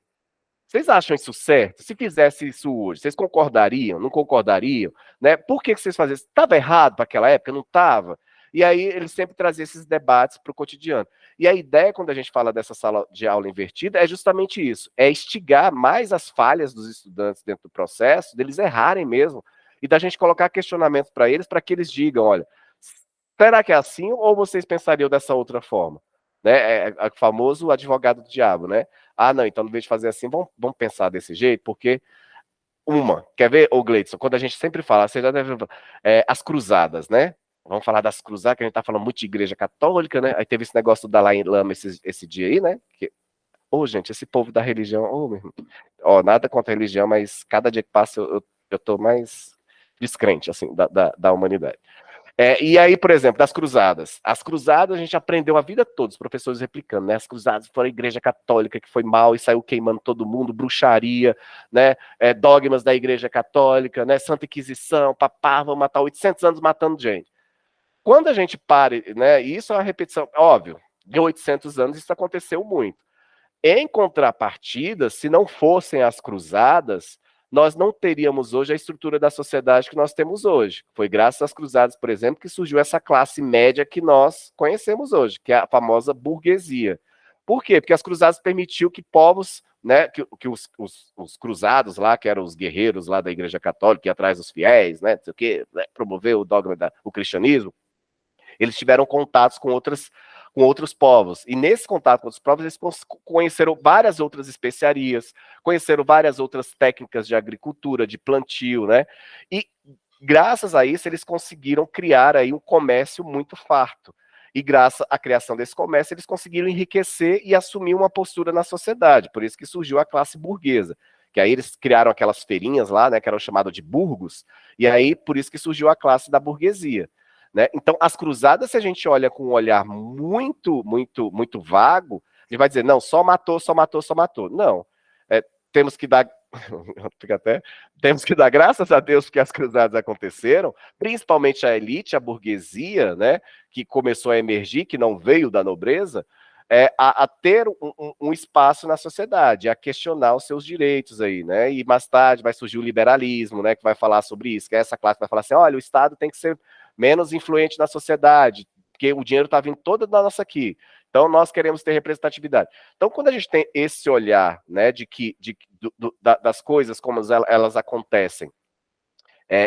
Vocês acham isso certo? Se fizesse isso hoje, vocês concordariam? Não concordariam? Né? Por que vocês faziam isso? Estava errado para aquela época? Não estava? E aí ele sempre trazia esses debates para o cotidiano. E a ideia, quando a gente fala dessa sala de aula invertida, é justamente isso: é instigar mais as falhas dos estudantes dentro do processo, deles errarem mesmo, e da gente colocar questionamentos para que eles digam: olha, será que é assim ou vocês pensariam dessa outra forma? Né? É o famoso advogado do diabo, né? Ah, não, então, no vez de fazer assim, vamos pensar desse jeito, porque quer ver, ô Gleidson, quando a gente sempre fala, você já deve, as cruzadas, né? Vamos falar das cruzadas, que a gente tá falando muito de igreja católica, né? Aí teve esse negócio do Dalai Lama esse dia aí, né? Gente, esse povo da religião, meu irmão, ó, nada contra a religião, mas cada dia que passa eu tô mais descrente, assim, da humanidade. E aí, por exemplo, das cruzadas. As cruzadas a gente aprendeu a vida toda, os professores replicando, né? As cruzadas foram a igreja católica que foi mal e saiu queimando todo mundo, bruxaria, né? Dogmas da igreja católica, né? Santa Inquisição, papá, vão matar 800 anos matando gente. Quando a gente para, né? Isso é uma repetição, óbvio, de 800 anos isso aconteceu muito. Em contrapartida, se não fossem as cruzadas, nós não teríamos hoje a estrutura da sociedade que nós temos hoje. Foi graças às cruzadas, por exemplo, que surgiu essa classe média que nós conhecemos hoje, que é a famosa burguesia. Por quê? Porque as cruzadas permitiu que povos, né, que os cruzados lá, que eram os guerreiros lá da Igreja Católica, que ia atrás dos fiéis, né, não sei o quê, né, promoveu o dogma do cristianismo, eles tiveram contatos com outros povos. E nesse contato com outros povos, eles conheceram várias outras especiarias, conheceram várias outras técnicas de agricultura, de plantio, né? E graças a isso, eles conseguiram criar aí um comércio muito farto. E graças à criação desse comércio, eles conseguiram enriquecer e assumir uma postura na sociedade. Por isso que surgiu a classe burguesa. Que aí eles criaram aquelas feirinhas lá, né, que eram chamadas de burgos, e aí por isso que surgiu a classe da burguesia. Né? Então, as cruzadas, se a gente olha com um olhar muito, muito, muito vago, a gente vai dizer, não, só matou, só matou, só matou. Não. Temos que dar. Temos que dar graças a Deus porque as cruzadas aconteceram, principalmente a elite, a burguesia, né, que começou a emergir, que não veio da nobreza, a ter um espaço na sociedade, a questionar os seus direitos aí, né? E mais tarde vai surgir o liberalismo, né, que vai falar sobre isso, que é essa classe que vai falar assim, olha, o Estado tem que ser menos influente na sociedade, porque o dinheiro está vindo todo da nossa aqui. Então, nós queremos ter representatividade. Então, quando a gente tem esse olhar, né, das coisas como elas acontecem,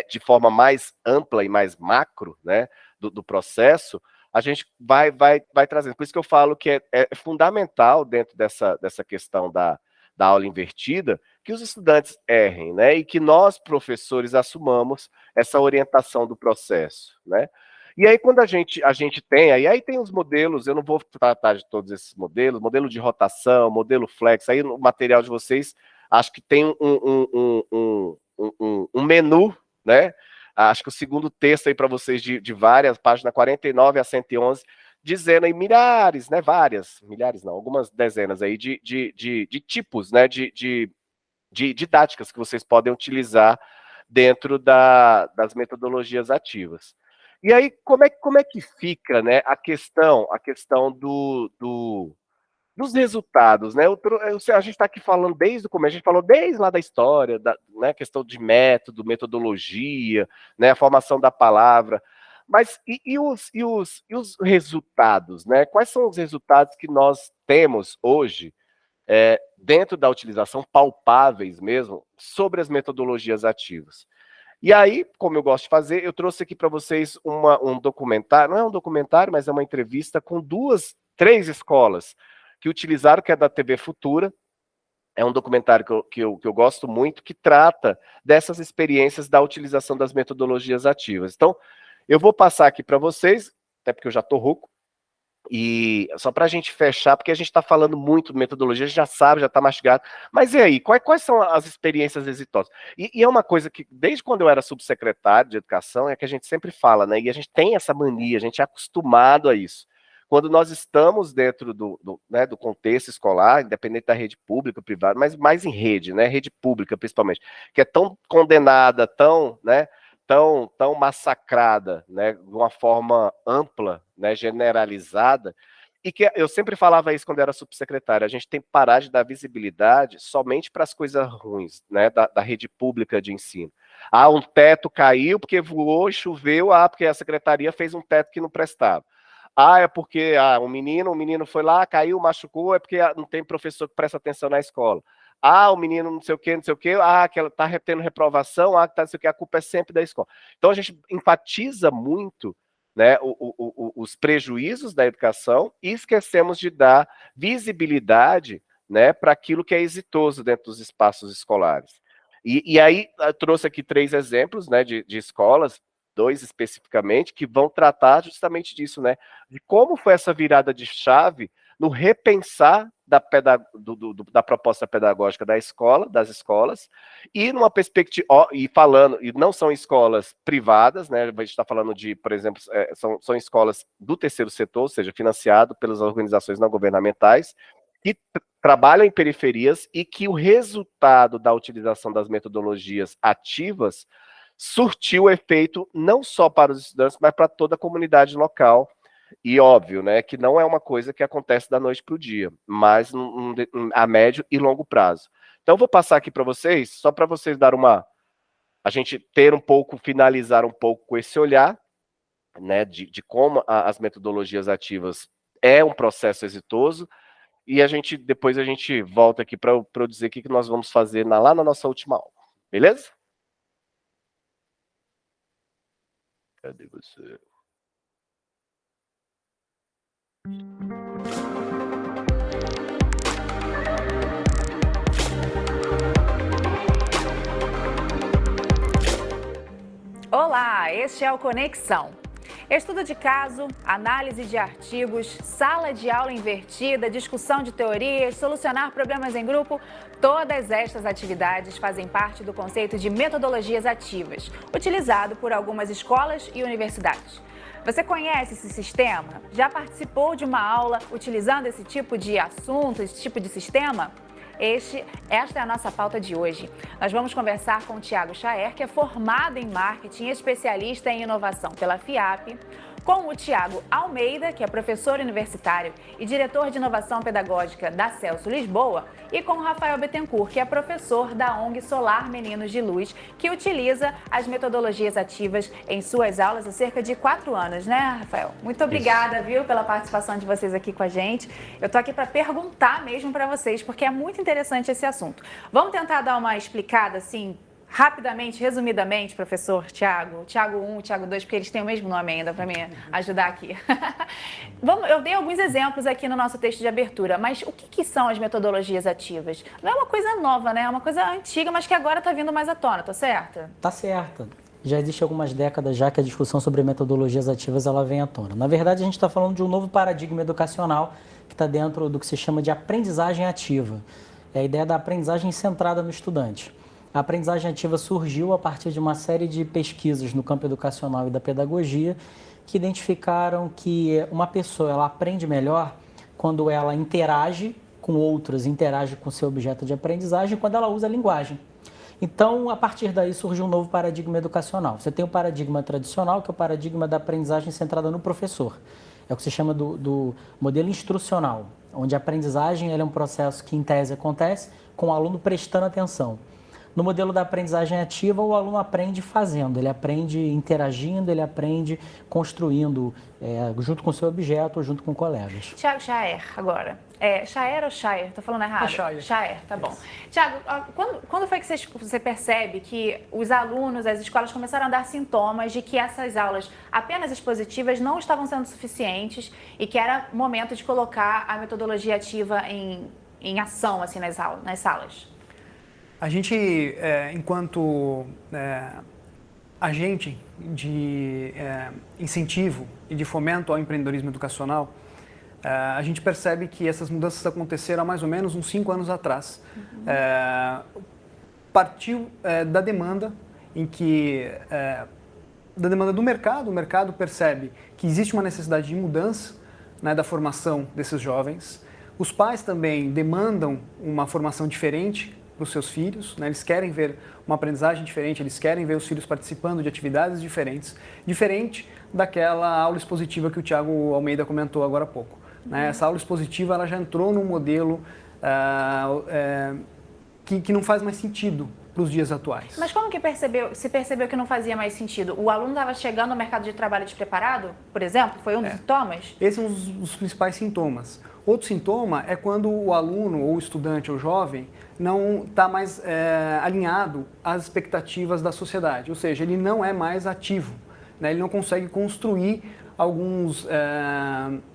de forma mais ampla e mais macro, né, do processo, a gente vai trazendo. Por isso que eu falo que é fundamental, dentro dessa questão da aula invertida, que os estudantes errem, né, e que nós, professores, assumamos essa orientação do processo, né. E aí, quando a gente tem, aí tem os modelos, eu não vou tratar de todos esses modelos, modelo de rotação, modelo flex, aí no material de vocês, acho que tem um menu, né? Acho que o segundo texto aí para vocês de várias, página 49 a 111, dizendo aí milhares, né? Milhares não, algumas dezenas aí de tipos, né? De didáticas que vocês podem utilizar dentro das metodologias ativas. E aí, como é que fica, né, a questão dos resultados, né? A gente está aqui falando desde o começo, a gente falou desde lá da história, né, questão de método, metodologia, né, a formação da palavra. Mas e os resultados, né? Quais são os resultados que nós temos hoje, dentro da utilização, palpáveis mesmo, sobre as metodologias ativas? E aí, como eu gosto de fazer, eu trouxe aqui para vocês um documentário, não é um documentário, mas é uma entrevista com três escolas que utilizaram, que é da TV Futura. É um documentário que eu gosto muito, que trata dessas experiências da utilização das metodologias ativas. Então, eu vou passar aqui para vocês, até porque eu já estou rouco, e só para a gente fechar, porque a gente está falando muito de metodologia, a gente já sabe, já está mastigado. Mas e aí, quais são as experiências exitosas? E é uma coisa que, desde quando eu era subsecretário de Educação, é que a gente sempre fala, né? E a gente tem essa mania, a gente é acostumado a isso. Quando nós estamos dentro né, do contexto escolar, independente da rede pública, privada, mas mais em rede, né? Rede pública, principalmente, que é tão condenada, né? Tão massacrada, né, de uma forma ampla, né, generalizada, e que eu sempre falava isso quando era subsecretário, a gente tem que parar de dar visibilidade somente para as coisas ruins, né, da rede pública de ensino. Ah, um teto caiu porque voou e choveu, porque a secretaria fez um teto que não prestava. É porque um menino foi lá, caiu, machucou, é porque não tem professor que presta atenção na escola. O menino não sei o que, que ela está tendo reprovação, que tá não sei o que, a culpa é sempre da escola. Então a gente enfatiza muito, né, os prejuízos da educação e esquecemos de dar visibilidade, né, para aquilo que é exitoso dentro dos espaços escolares. E aí eu trouxe aqui 3 exemplos, né, de escolas, 2 especificamente, que vão tratar justamente disso, né, de como foi essa virada de chave no repensar da proposta pedagógica das escolas, e numa perspectiva, e não são escolas privadas, né? A gente está falando de, por exemplo, são escolas do terceiro setor, ou seja, financiado pelas organizações não governamentais, que trabalham em periferias e que o resultado da utilização das metodologias ativas surtiu efeito não só para os estudantes, mas para toda a comunidade local. E óbvio, né, que não é uma coisa que acontece da noite para o dia, mas a médio e longo prazo. Então, vou passar aqui para vocês, só para vocês dar a gente ter finalizar um pouco com esse olhar, né, de como as metodologias ativas é um processo exitoso, e depois a gente volta aqui para eu dizer o que nós vamos fazer lá na nossa última aula. Beleza? Cadê você? Olá, este é o Conexão. Estudo de caso, análise de artigos, sala de aula invertida, discussão de teorias, solucionar problemas em grupo, todas estas atividades fazem parte do conceito de metodologias ativas, utilizado por algumas escolas e universidades. Você conhece esse sistema? Já participou de uma aula utilizando esse tipo de assunto, esse tipo de sistema? Esta é a nossa pauta de hoje. Nós vamos conversar com o Thiago Chaer, que é formado em marketing e especialista em inovação pela FIAP, com o Tiago Almeida, que é professor universitário e diretor de inovação pedagógica da Celso Lisboa, e com o Rafael Bettencourt, que é professor da ONG Solar Meninos de Luz, que utiliza as metodologias ativas em suas aulas há cerca de 4 anos, né, Rafael? Muito obrigada, viu, pela participação de vocês aqui com a gente. Eu tô aqui para perguntar mesmo para vocês, porque é muito interessante esse assunto. Vamos tentar dar uma explicada, assim, rapidamente, resumidamente, professor Tiago 1, Tiago 2, porque eles têm o mesmo nome ainda, para me ajudar aqui. Eu dei alguns exemplos aqui no nosso texto de abertura, mas o que são as metodologias ativas? Não é uma coisa nova, né? É uma coisa antiga, mas que agora está vindo mais à tona, tô certa? Tá certa. Já existe algumas décadas já que a discussão sobre metodologias ativas ela vem à tona. Na verdade, a gente está falando de um novo paradigma educacional que está dentro do que se chama de aprendizagem ativa. É a ideia da aprendizagem centrada no estudante. A aprendizagem ativa surgiu a partir de uma série de pesquisas no campo educacional e da pedagogia que identificaram que uma pessoa ela aprende melhor quando ela interage com outras, interage com seu objeto de aprendizagem, quando ela usa a linguagem. Então, a partir daí surgiu um novo paradigma educacional. Você tem o paradigma tradicional, que é o paradigma da aprendizagem centrada no professor. É o que se chama do modelo instrucional, onde a aprendizagem é um processo que, em tese, acontece com o aluno prestando atenção. No modelo da aprendizagem ativa, o aluno aprende fazendo, ele aprende interagindo, ele aprende construindo, junto com o seu objeto ou junto com colegas. Tiago Chaer, agora. Chaer ou Chaer? Estou falando errado? Chaer. Chaer, tá bom. Tiago, quando foi que você percebe que os alunos, as escolas começaram a dar sintomas de que essas aulas apenas expositivas não estavam sendo suficientes e que era momento de colocar a metodologia ativa em ação assim, nas salas? A gente, enquanto agente de incentivo e de fomento ao empreendedorismo educacional, a gente percebe que essas mudanças aconteceram há mais ou menos uns 5 anos atrás. Partiu da demanda em que da demanda do mercado, o mercado percebe que existe uma necessidade de mudança, né, da formação desses jovens. Os pais também demandam uma formação diferente para os seus filhos, né? Eles querem ver uma aprendizagem diferente, eles querem ver os filhos participando de atividades diferentes, diferente daquela aula expositiva que o Tiago Almeida comentou agora há pouco. Né? Essa aula expositiva ela já entrou num modelo que não faz mais sentido para os dias atuais. Mas como que se percebeu que não fazia mais sentido? O aluno estava chegando ao mercado de trabalho despreparado, por exemplo? Foi um dos sintomas? Esse é um dos principais sintomas. Outro sintoma é quando o aluno, ou o estudante, ou o jovem, não está mais alinhado às expectativas da sociedade, ou seja, ele não é mais ativo, né? Ele não consegue construir alguns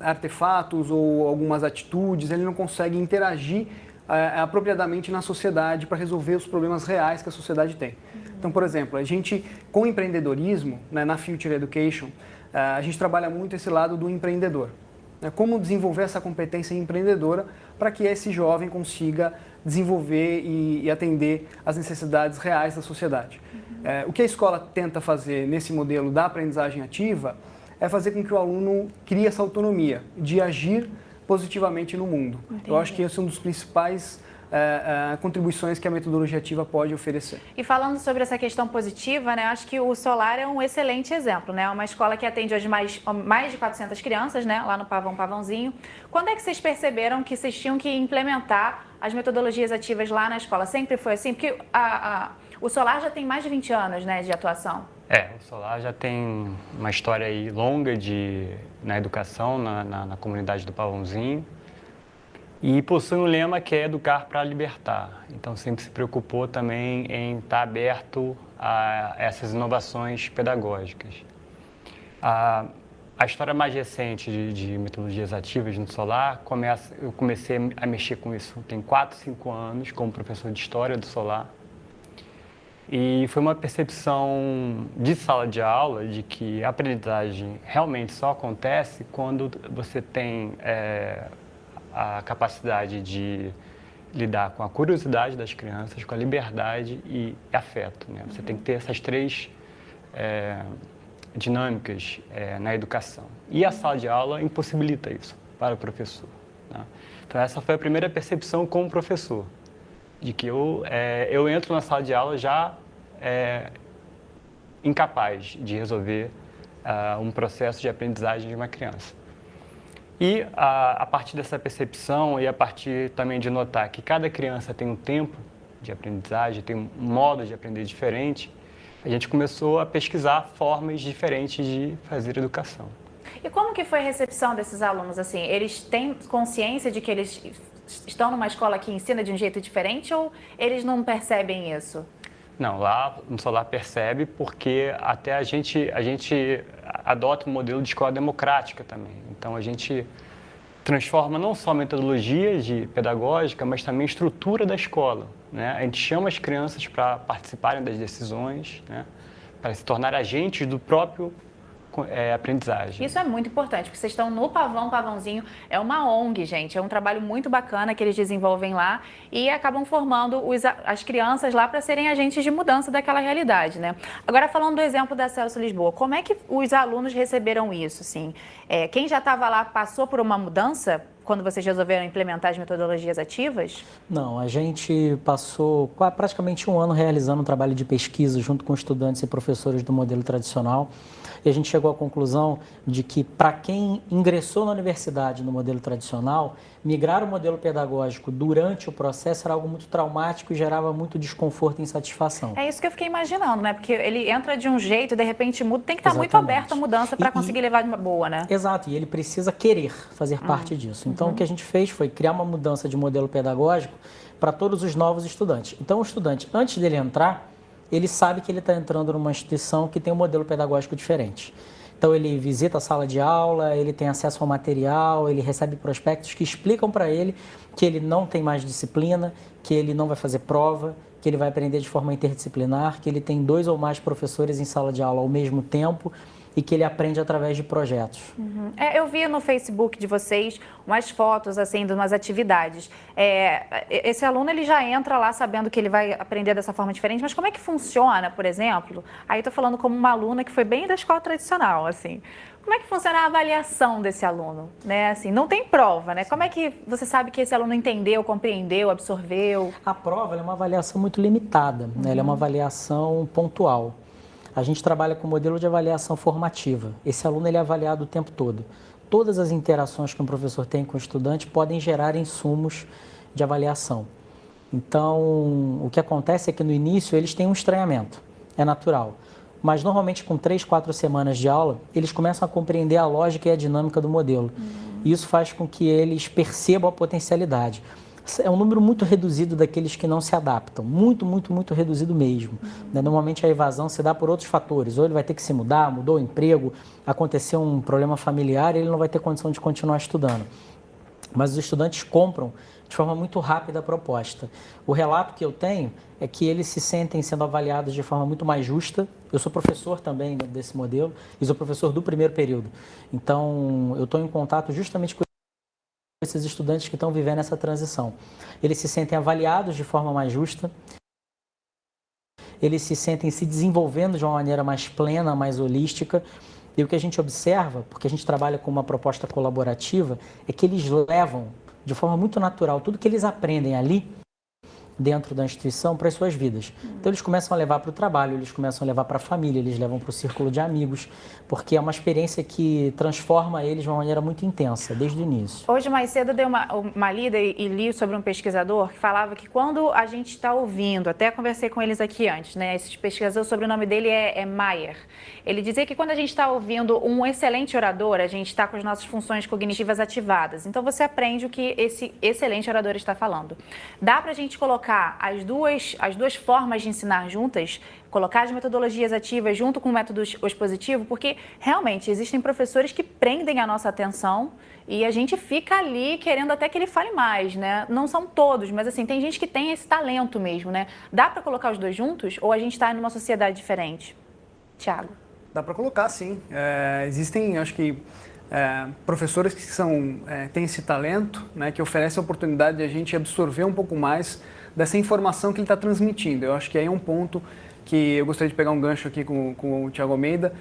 artefatos ou algumas atitudes, ele não consegue interagir apropriadamente na sociedade para resolver os problemas reais que a sociedade tem. Então, por exemplo, a gente, com empreendedorismo, né, na Future Education, a gente trabalha muito esse lado do empreendedor. Como desenvolver essa competência empreendedora para que esse jovem consiga desenvolver e atender às necessidades reais da sociedade. O que a escola tenta fazer nesse modelo da aprendizagem ativa é fazer com que o aluno crie essa autonomia de agir positivamente no mundo. Entendi. Eu acho que esse é um dos principais contribuições que a metodologia ativa pode oferecer. E falando sobre essa questão positiva, né, acho que o Solar é um excelente exemplo, né? Uma escola que atende hoje mais de 400 crianças, né, lá no Pavãozinho. Quando é que vocês perceberam que vocês tinham que implementar as metodologias ativas lá na escola? Sempre foi assim? Porque o Solar já tem mais de 20 anos, né, de atuação. O Solar já tem uma história aí longa na educação, na comunidade do Pavãozinho. E possui um lema que é educar para libertar. Então, sempre se preocupou também em estar aberto a essas inovações pedagógicas. A história mais recente de metodologias ativas no Solar, eu comecei a mexer com isso tem 4, 5 anos, como professor de História do Solar. E foi uma percepção de sala de aula de que a aprendizagem realmente só acontece quando você tem a capacidade de lidar com a curiosidade das crianças, com a liberdade e afeto, né? Você tem que ter essas 3 dinâmicas na educação. E a sala de aula impossibilita isso para o professor, né? Então, essa foi a primeira percepção como professor, de que eu entro na sala de aula já incapaz de resolver um processo de aprendizagem de uma criança. E a partir dessa percepção e a partir também de notar que cada criança tem um tempo de aprendizagem, tem um modo de aprender diferente, a gente começou a pesquisar formas diferentes de fazer educação. E como que foi a recepção desses alunos? Assim, eles têm consciência de que eles estão numa escola que ensina de um jeito diferente ou eles não percebem isso? Não, lá no Solar percebe porque até a gente adota um modelo de escola democrática também. Então a gente transforma não só metodologias pedagógica, mas também estrutura da escola, né? A gente chama as crianças para participarem das decisões, né? Para se tornar agentes do próprio aprendizagem. Isso é muito importante, porque vocês estão no Pavãozinho, é uma ONG, gente, é um trabalho muito bacana que eles desenvolvem lá e acabam formando as crianças lá para serem agentes de mudança daquela realidade, né? Agora, falando do exemplo da Celso Lisboa, como é que os alunos receberam isso, assim? Quem já estava lá passou por uma mudança quando vocês resolveram implementar as metodologias ativas? Não, a gente passou praticamente um ano realizando um trabalho de pesquisa junto com estudantes e professores do modelo tradicional. E a gente chegou à conclusão de que, para quem ingressou na universidade no modelo tradicional, migrar o modelo pedagógico durante o processo era algo muito traumático e gerava muito desconforto e insatisfação. É isso que eu fiquei imaginando, né? Porque ele entra de um jeito e de repente muda, tem que estar muito aberto à mudança para conseguir levar de uma boa, né? Exato, e ele precisa querer fazer parte disso. Então, o que a gente fez foi criar uma mudança de modelo pedagógico para todos os novos estudantes. Então, o estudante, antes dele entrar, ele sabe que ele está entrando numa instituição que tem um modelo pedagógico diferente. Então, ele visita a sala de aula, ele tem acesso ao material, ele recebe prospectos que explicam para ele que ele não tem mais disciplina, que ele não vai fazer prova, que ele vai aprender de forma interdisciplinar, que ele tem 2 ou mais professores em sala de aula ao mesmo tempo e que ele aprende através de projetos. Eu vi no Facebook de vocês umas fotos, assim, de umas atividades. Esse aluno, ele já entra lá sabendo que ele vai aprender dessa forma diferente, mas como é que funciona, por exemplo? Aí eu tô falando como uma aluna que foi bem da escola tradicional, assim. Como é que funciona a avaliação desse aluno, né? Assim, não tem prova, né? Como é que você sabe que esse aluno entendeu, compreendeu, absorveu? A prova é uma avaliação muito limitada, né? Ela é uma avaliação pontual. A gente trabalha com o modelo de avaliação formativa. Esse aluno ele é avaliado o tempo todo. Todas as interações que um professor tem com o estudante podem gerar insumos de avaliação. Então, o que acontece é que no início eles têm um estranhamento, é natural. Mas normalmente com 3, 4 semanas de aula, eles começam a compreender a lógica e a dinâmica do modelo. E isso faz com que eles percebam a potencialidade. É um número muito reduzido daqueles que não se adaptam, muito reduzido mesmo. Normalmente a evasão se dá por outros fatores, ou ele vai ter que se mudar, mudou o emprego, aconteceu um problema familiar e ele não vai ter condição de continuar estudando. Mas os estudantes compram de forma muito rápida a proposta. O relato que eu tenho é que eles se sentem sendo avaliados de forma muito mais justa. Eu sou professor também desse modelo e sou professor do primeiro período. Então, eu estou em contato justamente com esses estudantes que estão vivendo essa transição. Eles se sentem avaliados de forma mais justa, eles se sentem se desenvolvendo de uma maneira mais plena, mais holística. E o que a gente observa, porque a gente trabalha com uma proposta colaborativa, é que eles levam de forma muito natural tudo que eles aprendem ali dentro da instituição para as suas vidas. Então eles começam a levar para o trabalho, eles começam a levar para a família, eles levam para o círculo de amigos, porque é uma experiência que transforma eles de uma maneira muito intensa, desde o início. Hoje, mais cedo, eu dei uma lida e li sobre um pesquisador que falava que quando a gente está ouvindo, até conversei com eles aqui antes, né? Esse pesquisador, o sobrenome dele é Mayer. Ele dizia que quando a gente está ouvindo um excelente orador, a gente está com as nossas funções cognitivas ativadas. Então você aprende o que esse excelente orador está falando. Dá para a gente colocar as duas formas de ensinar juntas, colocar as metodologias ativas junto com o método expositivo, porque realmente existem professores que prendem a nossa atenção e a gente fica ali querendo até que ele fale mais, né? Não são todos, mas assim, tem gente que tem esse talento mesmo, né? Dá para colocar os dois juntos ou a gente está em uma sociedade diferente? Tiago. Dá para colocar, sim. Existem, acho que, professores que têm esse talento, né, que oferecem a oportunidade de a gente absorver um pouco mais dessa informação que ele está transmitindo. Eu acho que aí é um ponto que eu gostaria de pegar um gancho aqui com o Tiago Almeida.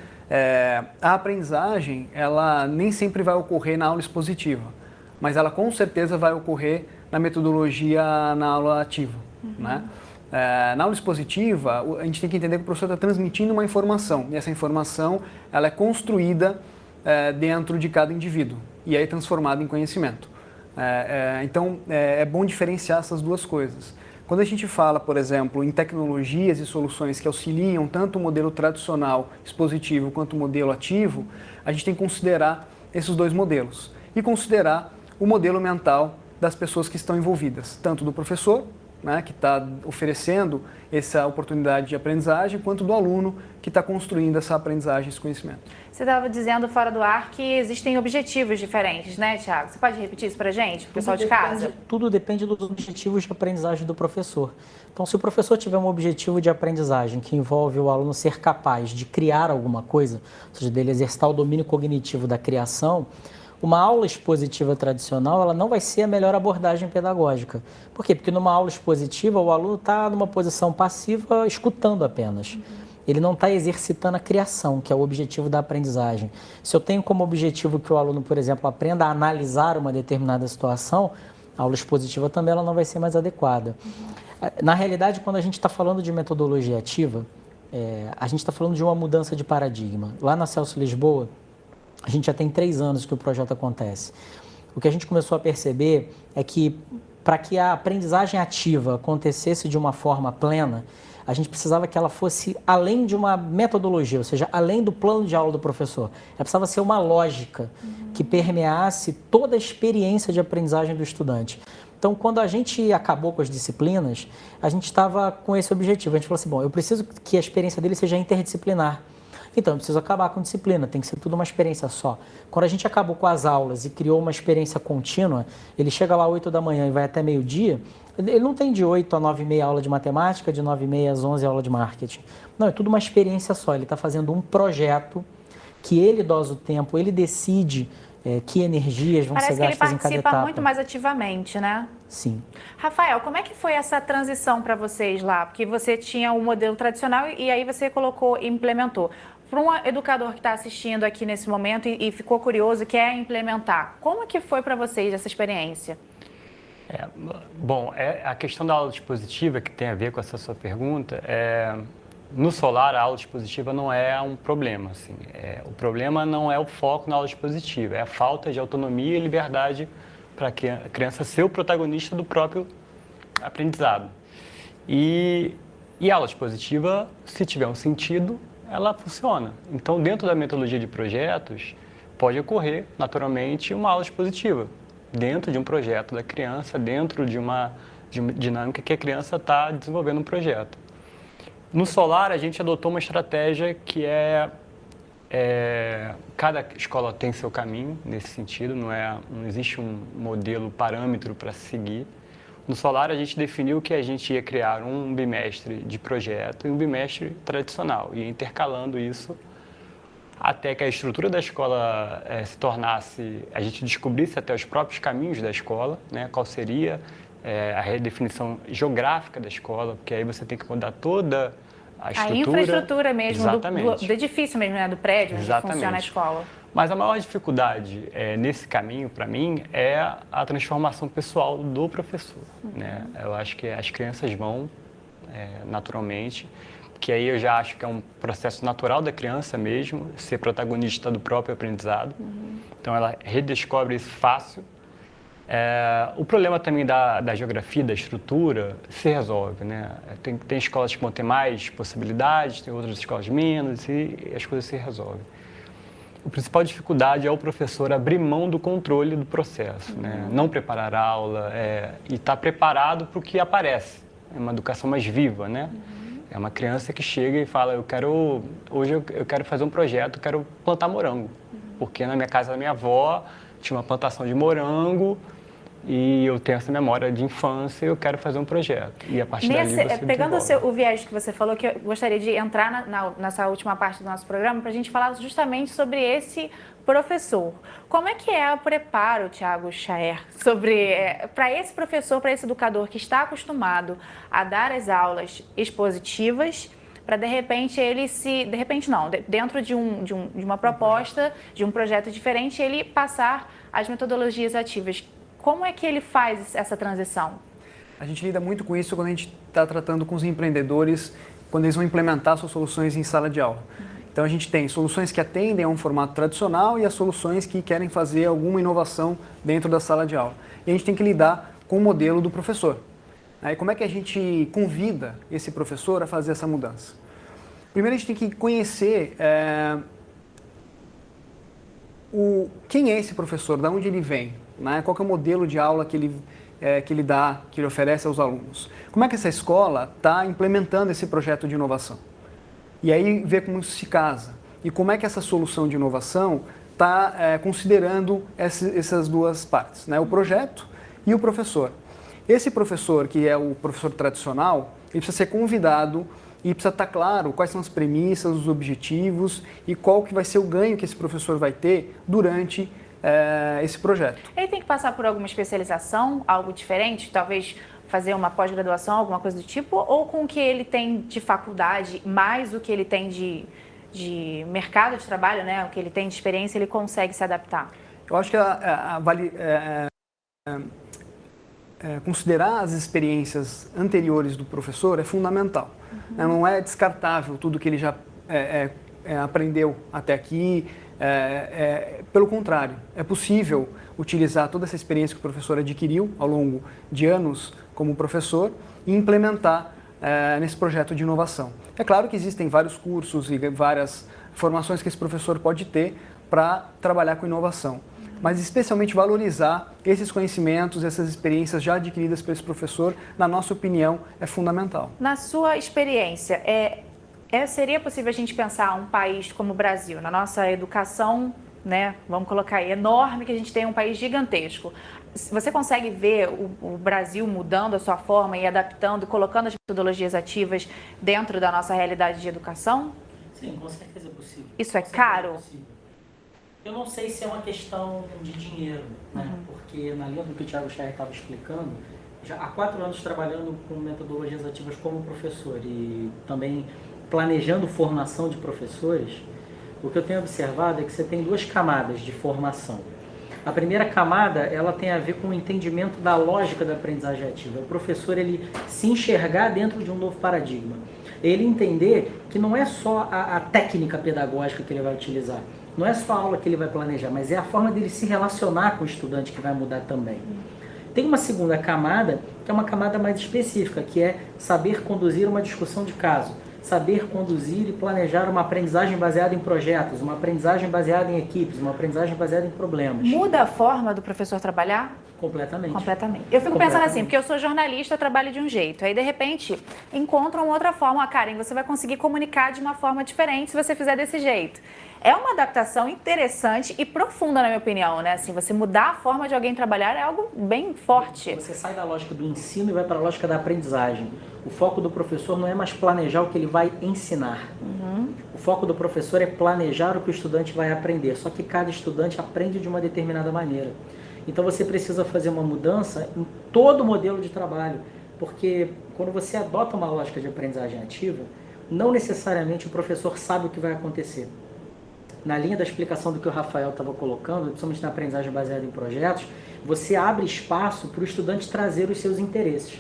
A aprendizagem, ela nem sempre vai ocorrer na aula expositiva, mas ela com certeza vai ocorrer na metodologia na aula ativa, né? Na aula expositiva, a gente tem que entender que o professor está transmitindo uma informação, e essa informação ela é construída dentro de cada indivíduo, e aí transformada em conhecimento. Então, é bom diferenciar essas duas coisas. Quando a gente fala, por exemplo, em tecnologias e soluções que auxiliam tanto o modelo tradicional expositivo quanto o modelo ativo, a gente tem que considerar esses dois modelos e considerar o modelo mental das pessoas que estão envolvidas, tanto do professor, né, que está oferecendo essa oportunidade de aprendizagem, quanto do aluno que está construindo essa aprendizagem, esse conhecimento. Você estava dizendo fora do ar que existem objetivos diferentes, né, Thiago? Você pode repetir isso para a gente, pro pessoal de casa? Tudo depende dos objetivos de aprendizagem do professor. Então, se o professor tiver um objetivo de aprendizagem que envolve o aluno ser capaz de criar alguma coisa, ou seja, dele exercitar o domínio cognitivo da criação, uma aula expositiva tradicional ela não vai ser a melhor abordagem pedagógica. Por quê? Porque numa aula expositiva o aluno está numa posição passiva escutando apenas. Ele não está exercitando a criação, que é o objetivo da aprendizagem. Se eu tenho como objetivo que o aluno, por exemplo, aprenda a analisar uma determinada situação, a aula expositiva também ela não vai ser mais adequada. Na realidade, quando a gente está falando de metodologia ativa, a gente está falando de uma mudança de paradigma. Lá na Celso Lisboa, a gente já tem 3 anos que o projeto acontece. O que a gente começou a perceber é que, para que a aprendizagem ativa acontecesse de uma forma plena, a gente precisava que ela fosse além de uma metodologia, ou seja, além do plano de aula do professor. Ela precisava ser uma lógica que permeasse toda a experiência de aprendizagem do estudante. Então, quando a gente acabou com as disciplinas, a gente estava com esse objetivo. A gente falou assim, bom, eu preciso que a experiência dele seja interdisciplinar. Então, eu preciso acabar com disciplina, tem que ser tudo uma experiência só. Quando a gente acabou com as aulas e criou uma experiência contínua, ele chega lá às 8 da manhã e vai até meio-dia, ele não tem de 8 a 9h30 aula de matemática, de 9h30 às 11 aula de marketing. Não, é tudo uma experiência só. Ele está fazendo um projeto que ele dosa o tempo, ele decide que energias vão ser gastas em cada etapa. Parece que ele participa muito mais ativamente, né? Sim. Rafael, como é que foi essa transição para vocês lá? Porque você tinha o modelo tradicional e aí você colocou e implementou. Para um educador que está assistindo aqui nesse momento e ficou curioso e quer implementar, como que foi para vocês essa experiência? Bom, a questão da aula dispositiva, que tem a ver com essa sua pergunta, no Solar a aula dispositiva não é um problema. Assim, o problema não é o foco na aula dispositiva, é a falta de autonomia e liberdade para a criança ser o protagonista do próprio aprendizado. E a aula dispositiva, se tiver um sentido, ela funciona. Então, dentro da metodologia de projetos, pode ocorrer, naturalmente, uma aula expositiva, dentro de um projeto da criança, dentro de uma dinâmica que a criança está desenvolvendo um projeto. No Solar, a gente adotou uma estratégia que cada escola tem seu caminho nesse sentido, não existe um modelo parâmetro para seguir. No Solar, a gente definiu que a gente ia criar um bimestre de projeto e um bimestre tradicional, e intercalando isso até que a estrutura da escola se tornasse, a gente descobrisse até os próprios caminhos da escola, né, qual seria a redefinição geográfica da escola, porque aí você tem que mudar toda a estrutura. A infraestrutura mesmo, do edifício mesmo, né, do prédio, onde funciona a escola. Mas a maior dificuldade nesse caminho, para mim, é a transformação pessoal do professor. Né? Eu acho que as crianças vão, naturalmente, que aí eu já acho que é um processo natural da criança mesmo, ser protagonista do próprio aprendizado. Então, ela redescobre isso fácil. O problema também da geografia, da estrutura, se resolve. Né? Tem escolas que vão ter mais possibilidades, tem outras escolas menos, e as coisas se resolvem. A principal dificuldade é o professor abrir mão do controle do processo, né? Não preparar a aula e estar preparado para o que aparece. É uma educação mais viva, né? É uma criança que chega e fala, hoje eu quero fazer um projeto, eu quero plantar morango. Porque na minha casa da minha avó tinha uma plantação de morango e eu tenho essa memória de infância e eu quero fazer um projeto. E a partir dali você pegando o viés que você falou, que eu gostaria de entrar nessa última parte do nosso programa para a gente falar justamente sobre esse professor. Como é que é o preparo, Thiago Chaer, para esse professor, para esse educador que está acostumado a dar as aulas expositivas, para de repente dentro de uma proposta, de um projeto diferente, ele passar as metodologias ativas? Como é que ele faz essa transição? A gente lida muito com isso quando a gente está tratando com os empreendedores, quando eles vão implementar suas soluções em sala de aula. Então a gente tem soluções que atendem a um formato tradicional e as soluções que querem fazer alguma inovação dentro da sala de aula. E a gente tem que lidar com o modelo do professor. Aí como é que a gente convida esse professor a fazer essa mudança? Primeiro a gente tem que conhecer quem é esse professor, de onde ele vem, né? Qual que é o modelo de aula que ele dá, que ele oferece aos alunos. Como é que essa escola está implementando esse projeto de inovação? E aí ver como isso se casa. E como é que essa solução de inovação está considerando essas duas partes, né? O projeto e o professor. Esse professor, que é o professor tradicional, ele precisa ser convidado e precisa estar claro quais são as premissas, os objetivos e qual que vai ser o ganho que esse professor vai ter durante esse projeto. Ele tem que passar por alguma especialização, algo diferente, talvez fazer uma pós-graduação, alguma coisa do tipo, ou com o que ele tem de faculdade, mais o que ele tem de mercado de trabalho, né? O que ele tem de experiência, ele consegue se adaptar? Eu acho que considerar as experiências anteriores do professor é fundamental. Não é descartável tudo que ele já aprendeu até aqui. Pelo contrário, é possível utilizar toda essa experiência que o professor adquiriu ao longo de anos como professor e implementar nesse projeto de inovação. É claro que existem vários cursos e várias formações que esse professor pode ter para trabalhar com inovação, mas especialmente valorizar esses conhecimentos, essas experiências já adquiridas por esse professor, na nossa opinião, é fundamental. Na sua experiência, seria possível a gente pensar um país como o Brasil, na nossa educação, né, vamos colocar aí, enorme, que a gente tem um país gigantesco. Você consegue ver o Brasil mudando a sua forma e adaptando, colocando as metodologias ativas dentro da nossa realidade de educação? Sim, com certeza é possível. Isso é caro? Eu não sei se é uma questão de dinheiro, né? Porque na linha do que o Thiago Scher estava explicando, já há 4 anos trabalhando com metodologias ativas como professor e também planejando formação de professores, o que eu tenho observado é que você tem 2 camadas de formação. A primeira camada, ela tem a ver com o entendimento da lógica da aprendizagem ativa. O professor, ele se enxergar dentro de um novo paradigma. Ele entender que não é só a técnica pedagógica que ele vai utilizar, não é só a aula que ele vai planejar, mas é a forma dele se relacionar com o estudante que vai mudar também. Tem uma segunda camada, que é uma camada mais específica, que é saber conduzir uma discussão de caso, saber conduzir e planejar uma aprendizagem baseada em projetos, uma aprendizagem baseada em equipes, uma aprendizagem baseada em problemas. Muda a forma do professor trabalhar? Completamente. Completamente. Eu fico pensando assim, porque eu sou jornalista, eu trabalho de um jeito. Aí, de repente, encontram outra forma. Karen, você vai conseguir comunicar de uma forma diferente se você fizer desse jeito. É uma adaptação interessante e profunda, na minha opinião, né? Assim, você mudar a forma de alguém trabalhar é algo bem forte. Você sai da lógica do ensino e vai para a lógica da aprendizagem. O foco do professor não é mais planejar o que ele vai ensinar. O foco do professor é planejar o que o estudante vai aprender. Só que cada estudante aprende de uma determinada maneira. Então você precisa fazer uma mudança em todo o modelo de trabalho. Porque quando você adota uma lógica de aprendizagem ativa, não necessariamente o professor sabe o que vai acontecer. Na linha da explicação do que o Rafael estava colocando, principalmente na aprendizagem baseada em projetos, você abre espaço para o estudante trazer os seus interesses.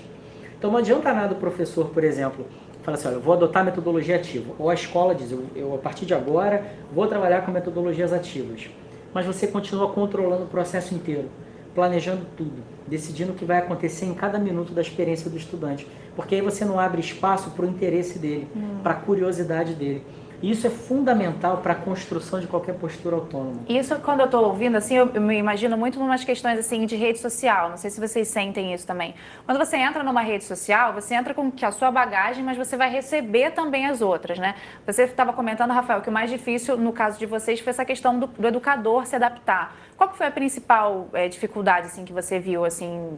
Então não adianta nada o professor, por exemplo, falar assim, olha, eu vou adotar a metodologia ativa. Ou a escola diz, eu a partir de agora vou trabalhar com metodologias ativas. Mas você continua controlando o processo inteiro, planejando tudo, decidindo o que vai acontecer em cada minuto da experiência do estudante. Porque aí você não abre espaço para o interesse dele, para a curiosidade dele. E isso é fundamental para a construção de qualquer postura autônoma. Isso, quando eu estou ouvindo, assim, eu me imagino muito umas questões assim, de rede social. Não sei se vocês sentem isso também. Quando você entra numa rede social, você entra com a sua bagagem, mas você vai receber também as outras, né? Você estava comentando, Rafael, que o mais difícil, no caso de vocês, foi essa questão do educador se adaptar. Qual que foi a principal dificuldade assim, que você viu, assim...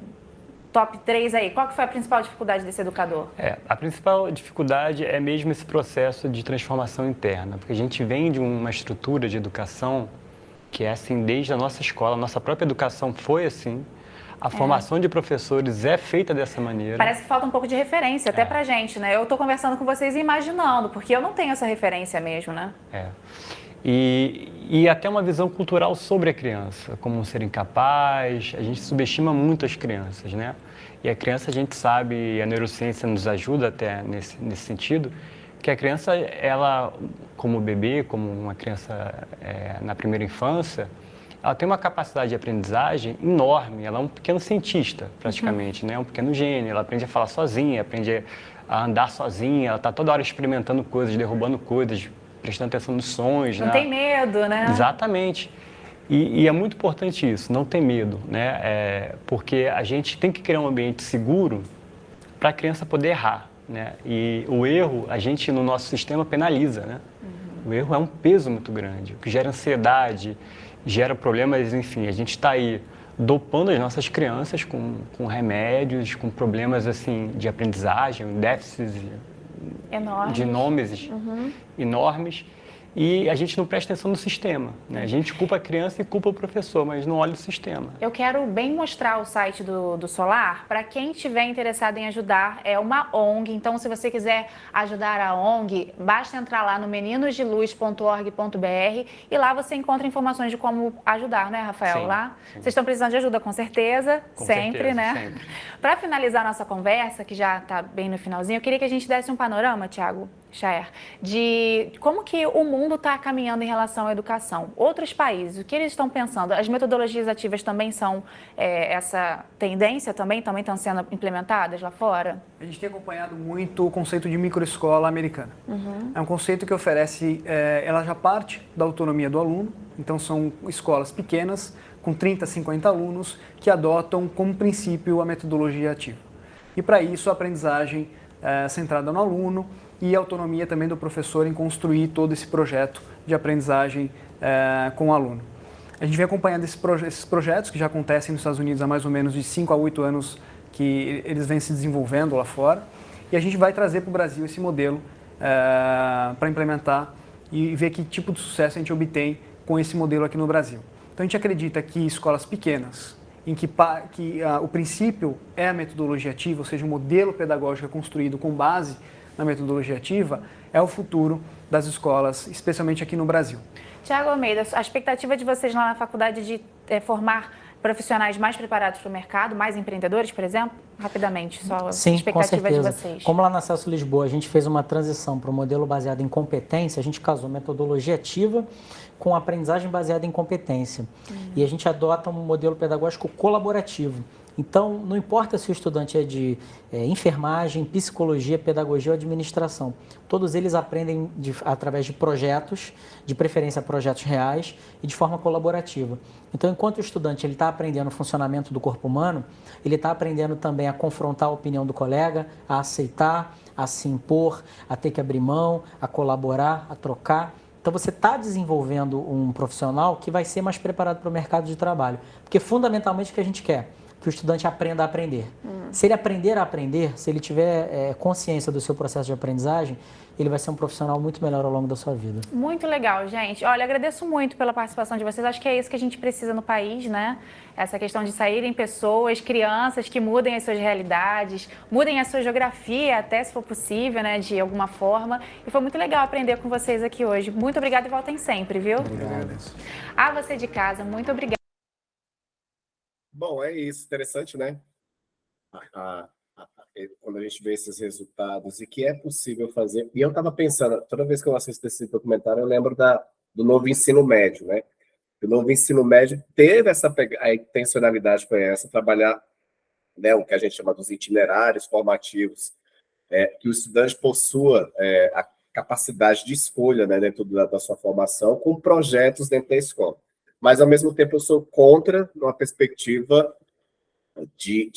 Top 3 aí, qual que foi a principal dificuldade desse educador? A principal dificuldade é mesmo esse processo de transformação interna, porque a gente vem de uma estrutura de educação que é assim desde a nossa escola, a nossa própria educação foi assim, a formação de professores é feita dessa maneira. Parece que falta um pouco de referência, até pra gente, né? Eu tô conversando com vocês e imaginando, porque eu não tenho essa referência mesmo, né? E até uma visão cultural sobre a criança, como um ser incapaz. A gente subestima muito as crianças, né? E a criança, a gente sabe, e a neurociência nos ajuda até nesse sentido, que a criança, ela, como bebê, como uma criança na primeira infância, ela tem uma capacidade de aprendizagem enorme. Ela é um pequeno cientista, praticamente, né? Um pequeno gênio. Ela aprende a falar sozinha, aprende a andar sozinha. Ela está toda hora experimentando coisas, derrubando coisas, prestando atenção nos sons. Não tem medo, né? Exatamente. E é muito importante isso, não ter medo, né? Porque a gente tem que criar um ambiente seguro para a criança poder errar, né? E o erro, a gente no nosso sistema penaliza, né? O erro é um peso muito grande, o que gera ansiedade, gera problemas, enfim. A gente está aí dopando as nossas crianças com remédios, com problemas assim de aprendizagem, déficits de nomes enormes. E a gente não presta atenção no sistema, né? A gente culpa a criança e culpa o professor, mas não olha o sistema. Eu quero bem mostrar o site do Solar para quem estiver interessado em ajudar. É uma ONG, então se você quiser ajudar a ONG, basta entrar lá no meninosdeluz.org.br e lá você encontra informações de como ajudar, né, Rafael? Sim, lá sim. vocês estão precisando de ajuda, com certeza, sempre, né? Sempre. Para finalizar nossa conversa, que já está bem no finalzinho, eu queria que a gente desse um panorama, Thiago Chaer, de como que o mundo está caminhando em relação à educação. Outros países, o que eles estão pensando? As metodologias ativas também são essa tendência, também estão sendo implementadas lá fora? A gente tem acompanhado muito o conceito de microescola americana. É um conceito que oferece, ela já parte da autonomia do aluno, então são escolas pequenas, com 30, 50 alunos, que adotam como princípio a metodologia ativa. E para isso a aprendizagem centrada no aluno e a autonomia também do professor em construir todo esse projeto de aprendizagem com o aluno. A gente vem acompanhando esses projetos que já acontecem nos Estados Unidos há mais ou menos de 5 a 8 anos que eles vêm se desenvolvendo lá fora, e a gente vai trazer para o Brasil esse modelo para implementar e ver que tipo de sucesso a gente obtém com esse modelo aqui no Brasil. Então a gente acredita que escolas pequenas, em que o princípio é a metodologia ativa, ou seja, o modelo pedagógico é construído com base na metodologia ativa, é o futuro das escolas, especialmente aqui no Brasil. Tiago Almeida, a expectativa de vocês lá na faculdade de formar profissionais mais preparados para o mercado, mais empreendedores, por exemplo? Rapidamente, só Sim, a expectativa com certeza. de vocês. Como lá na Celso Lisboa a gente fez uma transição para um modelo baseado em competência, a gente casou metodologia ativa com aprendizagem baseada em competência. E a gente adota um modelo pedagógico colaborativo. Então, não importa se o estudante é de enfermagem, psicologia, pedagogia ou administração. Todos eles aprendem através de projetos, de preferência projetos reais e de forma colaborativa. Então, enquanto o estudante está aprendendo o funcionamento do corpo humano, ele está aprendendo também a confrontar a opinião do colega, a aceitar, a se impor, a ter que abrir mão, a colaborar, a trocar. Então, você está desenvolvendo um profissional que vai ser mais preparado para o mercado de trabalho. Porque, fundamentalmente, o que a gente quer? Que o estudante aprenda a aprender. Se ele aprender a aprender, se ele tiver consciência do seu processo de aprendizagem, ele vai ser um profissional muito melhor ao longo da sua vida. Muito legal, gente. Olha, agradeço muito pela participação de vocês. Acho que é isso que a gente precisa no país, né? Essa questão de saírem pessoas, crianças que mudem as suas realidades, mudem a sua geografia, até se for possível, né? De alguma forma. E foi muito legal aprender com vocês aqui hoje. Muito obrigada e voltem sempre, viu? Obrigado. A você de casa, muito obrigada. Bom, é isso. Interessante, né? Quando a gente vê esses resultados e que é possível fazer. E eu estava pensando, toda vez que eu assisto esse documentário, eu lembro do novo ensino médio, né? O novo ensino médio teve a intencionalidade foi essa, trabalhar, né, o que a gente chama dos itinerários formativos, que o estudante possua a capacidade de escolha, né, dentro da sua formação, com projetos dentro da escola. Mas, ao mesmo tempo, eu sou contra uma perspectiva de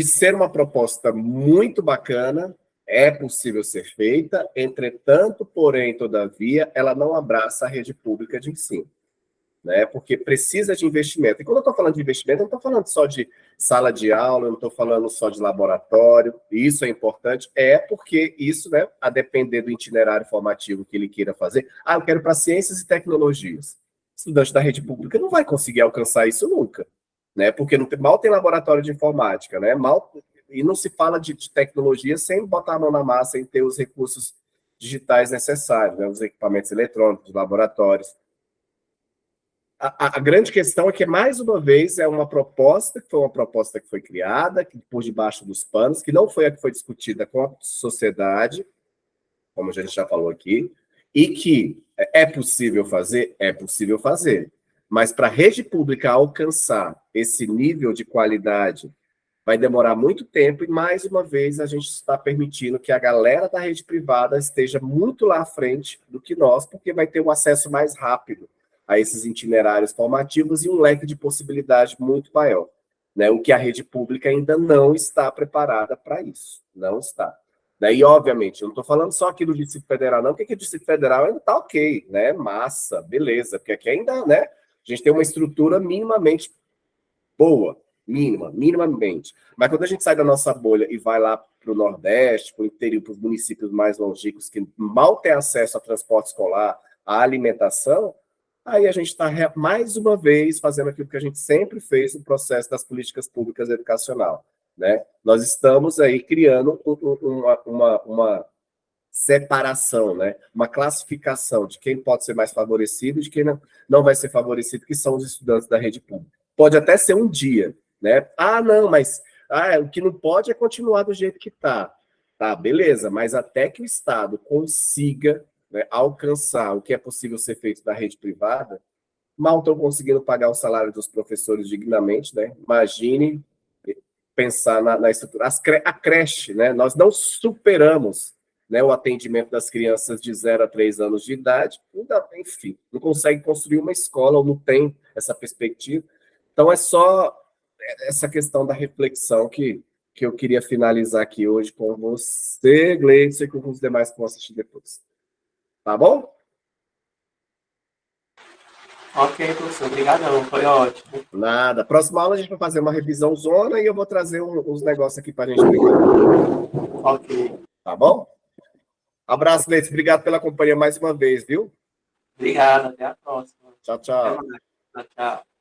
ser uma proposta muito bacana, é possível ser feita, entretanto, porém, todavia, ela não abraça a rede pública de ensino, né? Porque precisa de investimento. E quando eu estou falando de investimento, eu não estou falando só de sala de aula, eu não estou falando só de laboratório, isso é importante, porque isso, né, a depender do itinerário formativo que ele queira fazer, eu quero para ciências e tecnologias. O estudante da rede pública não vai conseguir alcançar isso nunca, né? Porque mal tem laboratório de informática, né? E não se fala de tecnologia sem botar a mão na massa, sem ter os recursos digitais necessários, né? Os equipamentos eletrônicos, os laboratórios. A grande questão é que, mais uma vez, é uma proposta, que foi uma proposta que foi criada, que por debaixo dos panos, que não foi a que foi discutida com a sociedade, como a gente já falou aqui, e que é possível fazer? É possível fazer. Mas para a rede pública alcançar esse nível de qualidade, vai demorar muito tempo e, mais uma vez, a gente está permitindo que a galera da rede privada esteja muito lá à frente do que nós, porque vai ter um acesso mais rápido a esses itinerários formativos e um leque de possibilidade muito maior, né? O que a rede pública ainda não está preparada para isso, não está. Né? E, obviamente, eu não estou falando só aqui do Distrito Federal, não, porque aqui o Distrito Federal ainda está ok, né? Massa, beleza, porque aqui ainda, né, a gente tem uma estrutura minimamente boa, minimamente. Mas quando a gente sai da nossa bolha e vai lá para o Nordeste, para o interior, para os municípios mais longínquos, que mal têm acesso a transporte escolar, a alimentação, aí a gente está, mais uma vez, fazendo aquilo que a gente sempre fez no processo das políticas públicas educacional, né? Nós estamos aí criando uma separação, né? Uma classificação de quem pode ser mais favorecido e de quem não vai ser favorecido, que são os estudantes da rede pública. Pode até ser um dia, né? Ah, não, mas o que não pode é continuar do jeito que está. Tá, beleza, mas até que o Estado consiga, né, alcançar o que é possível ser feito da rede privada, mal estão conseguindo pagar o salário dos professores dignamente, né? Imagine pensar na estrutura. A creche, né? Nós não superamos, né, o atendimento das crianças de 0 a 3 anos de idade, enfim, não consegue construir uma escola ou não tem essa perspectiva. Então, é só essa questão da reflexão que eu queria finalizar aqui hoje com você, Gleidson, e com os demais que vão assistir depois. Tá bom? Ok, professor, obrigadão, foi ótimo. Nada. Próxima aula a gente vai fazer uma revisão zona e eu vou trazer uns negócios aqui para a gente brincar. Ok. Tá bom? Abraço, Gleidson. Obrigado pela companhia mais uma vez, viu? Obrigado, até a próxima. Tchau, tchau. Até mais. Tchau, tchau.